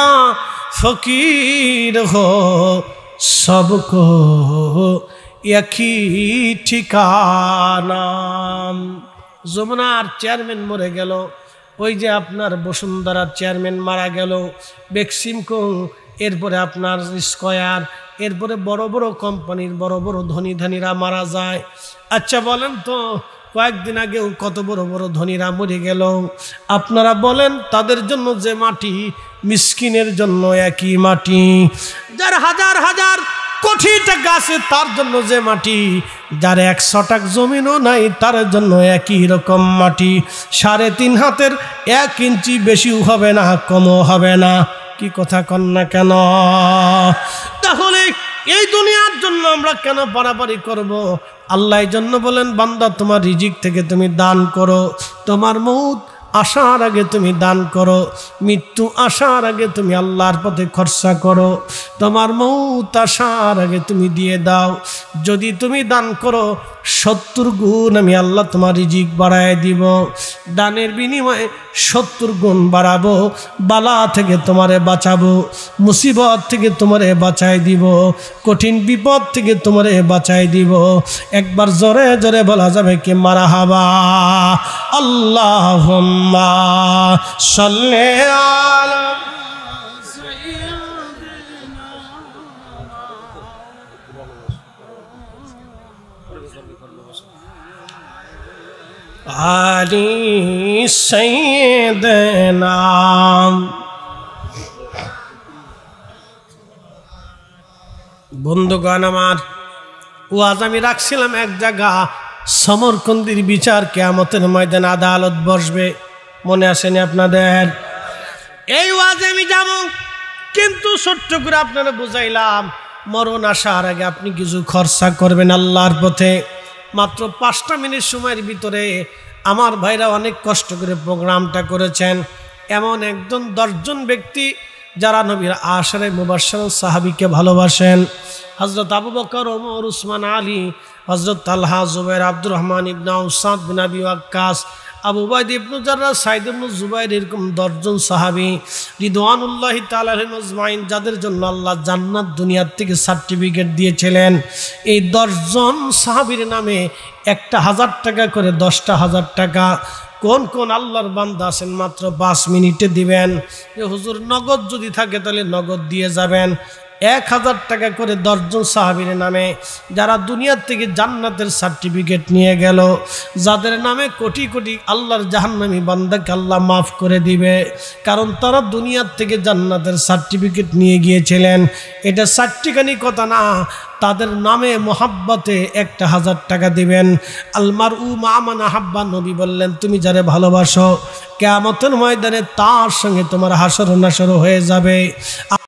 ফকির হো সবকো একই ঠিকানা। যমুনার চেয়ারম্যান মরে গেল, ওই যে আপনার বসুন্ধরার চেয়ারম্যান মারা গেল, বেক্সিমকো, এরপরে আপনার স্কয়ার, এরপরে বড় বড় কোম্পানির বড় বড় ধনী ধনীরা মারা যায়। আচ্ছা বলেন তো, কয়েকদিন আগেও কত বড় বড় ধনীরা মরে গেল। আপনারা বলেন তাদের জন্য যে মাটি, মিসকিনের জন্য একই মাটি। যার হাজার হাজার কোটি টাকা আছে তার জন্য যে মাটি, যার 100 টাক জমিনও নাই তার জন্য একই রকম মাটি। 3.5 হাতের 1 ইঞ্চি বেশিও হবে না, কমও হবে না। কি কথা কন না কেন? তাহলে এই দুনিয়ার জন্য আমরা কেন পারাপারি করব? আল্লাহ এই জন্য বলেন বান্দা তোমার রিজিক থেকে তুমি দান করো, তোমার মউত আসার আগে তুমি দান করো, মৃত্যু আসার আগে তুমি আল্লাহর পথে খরচা করো, তোমার মউত আসার আগে তুমি দিয়ে দাও। যদি তুমি দান করো 70 গুণ আমি আল্লাহ তোমার রিজিক বাড়ায় দিব। দানের বিনিময়ে 70 গুণ বাড়াবো, বালা থেকে তোমারে বাঁচাবো, মুসিবত থেকে তোমারে বাঁচাই দিব, কঠিন বিপদ থেকে তোমারে বাঁচাই দিব। একবার জোরে জোরে বলা যাবে কি মারহাবা? আল্লাহুম্মা সাল্লি আলা আলি সাইয়্যিদিনা। বন্ধুগণ আমার, ওয়াজ আমি রাখছিলাম এক জায়গা, সমরকন্দির বিচার, কিয়ামতের ময়দানে আদালত বসবে। মনে আসেনি আপনাদের? এই ওয়াজে আমি যাব, কিন্তু ছোট্ট করে আপনারা বুঝাইলাম মরণ আসার আগে আপনি কিছু খরচা করবেন আল্লাহর পথে। মাত্র 5টা মিনিট সময়ের ভিতরে আমার ভাইরা অনেক কষ্ট করে প্রোগ্রামটা করেছেন। এমন একজন 10 জন ব্যক্তি যারা নবীর আশারে মুবাশশির সাহাবীকে ভালোবাসেন, হযরত আবু বকর, ওমর, উসমান, আলী, হযরত তালহা, জুবাইর, আব্দুর রহমান ইবনে আউফ, সাদ বিন আবি ওয়াক্কাস, আবু উবাইদা ইবনে জাররাহ, সাইদ ইবনে জুবাইর, এরকম 10 জন সাহাবী রিদওয়ানুল্লাহি তাআলা আলাইহিম আজমাইন, যাদের জন্য আল্লাহ জান্নাত দুনিয়ার থেকে সার্টিফিকেট দিয়েছিলেন। এই 10 জন সাহাবীর নামে 1000 টাকা করে, 10টা 1000 টাকা। কোন কোন আল্লাহর বান্দা আছেন মাত্র 5 মিনিটে দিবেন যে হুজুর নগদ যদি থাকে তাহলে নগদ দিয়ে যাবেন। 1000 টাকা করে 10 জন সাহাবীর নামে, যারা দুনিয়ার থেকে জান্নাতের সার্টিফিকেট নিয়ে গেল, যাদের নামে কোটি কোটি আল্লাহর জাহান্নামী বান্দাকে আল্লাহ মাফ করে দিবে, কারণ তারা দুনিয়ার থেকে জান্নাতের সার্টিফিকেট নিয়ে গিয়েছিলেন। এটা সার্টিফিকেটই কথা না, তাদের নামে মোহাব্বতে 1000 টাকা দিবেন। আলমারউ মা মান আহাব্বা, নবী বললেন তুমি যারে ভালোবাসো কিয়ামতের ময়দানে তার সঙ্গে তোমার হাসর নাসর হয়ে যাবে।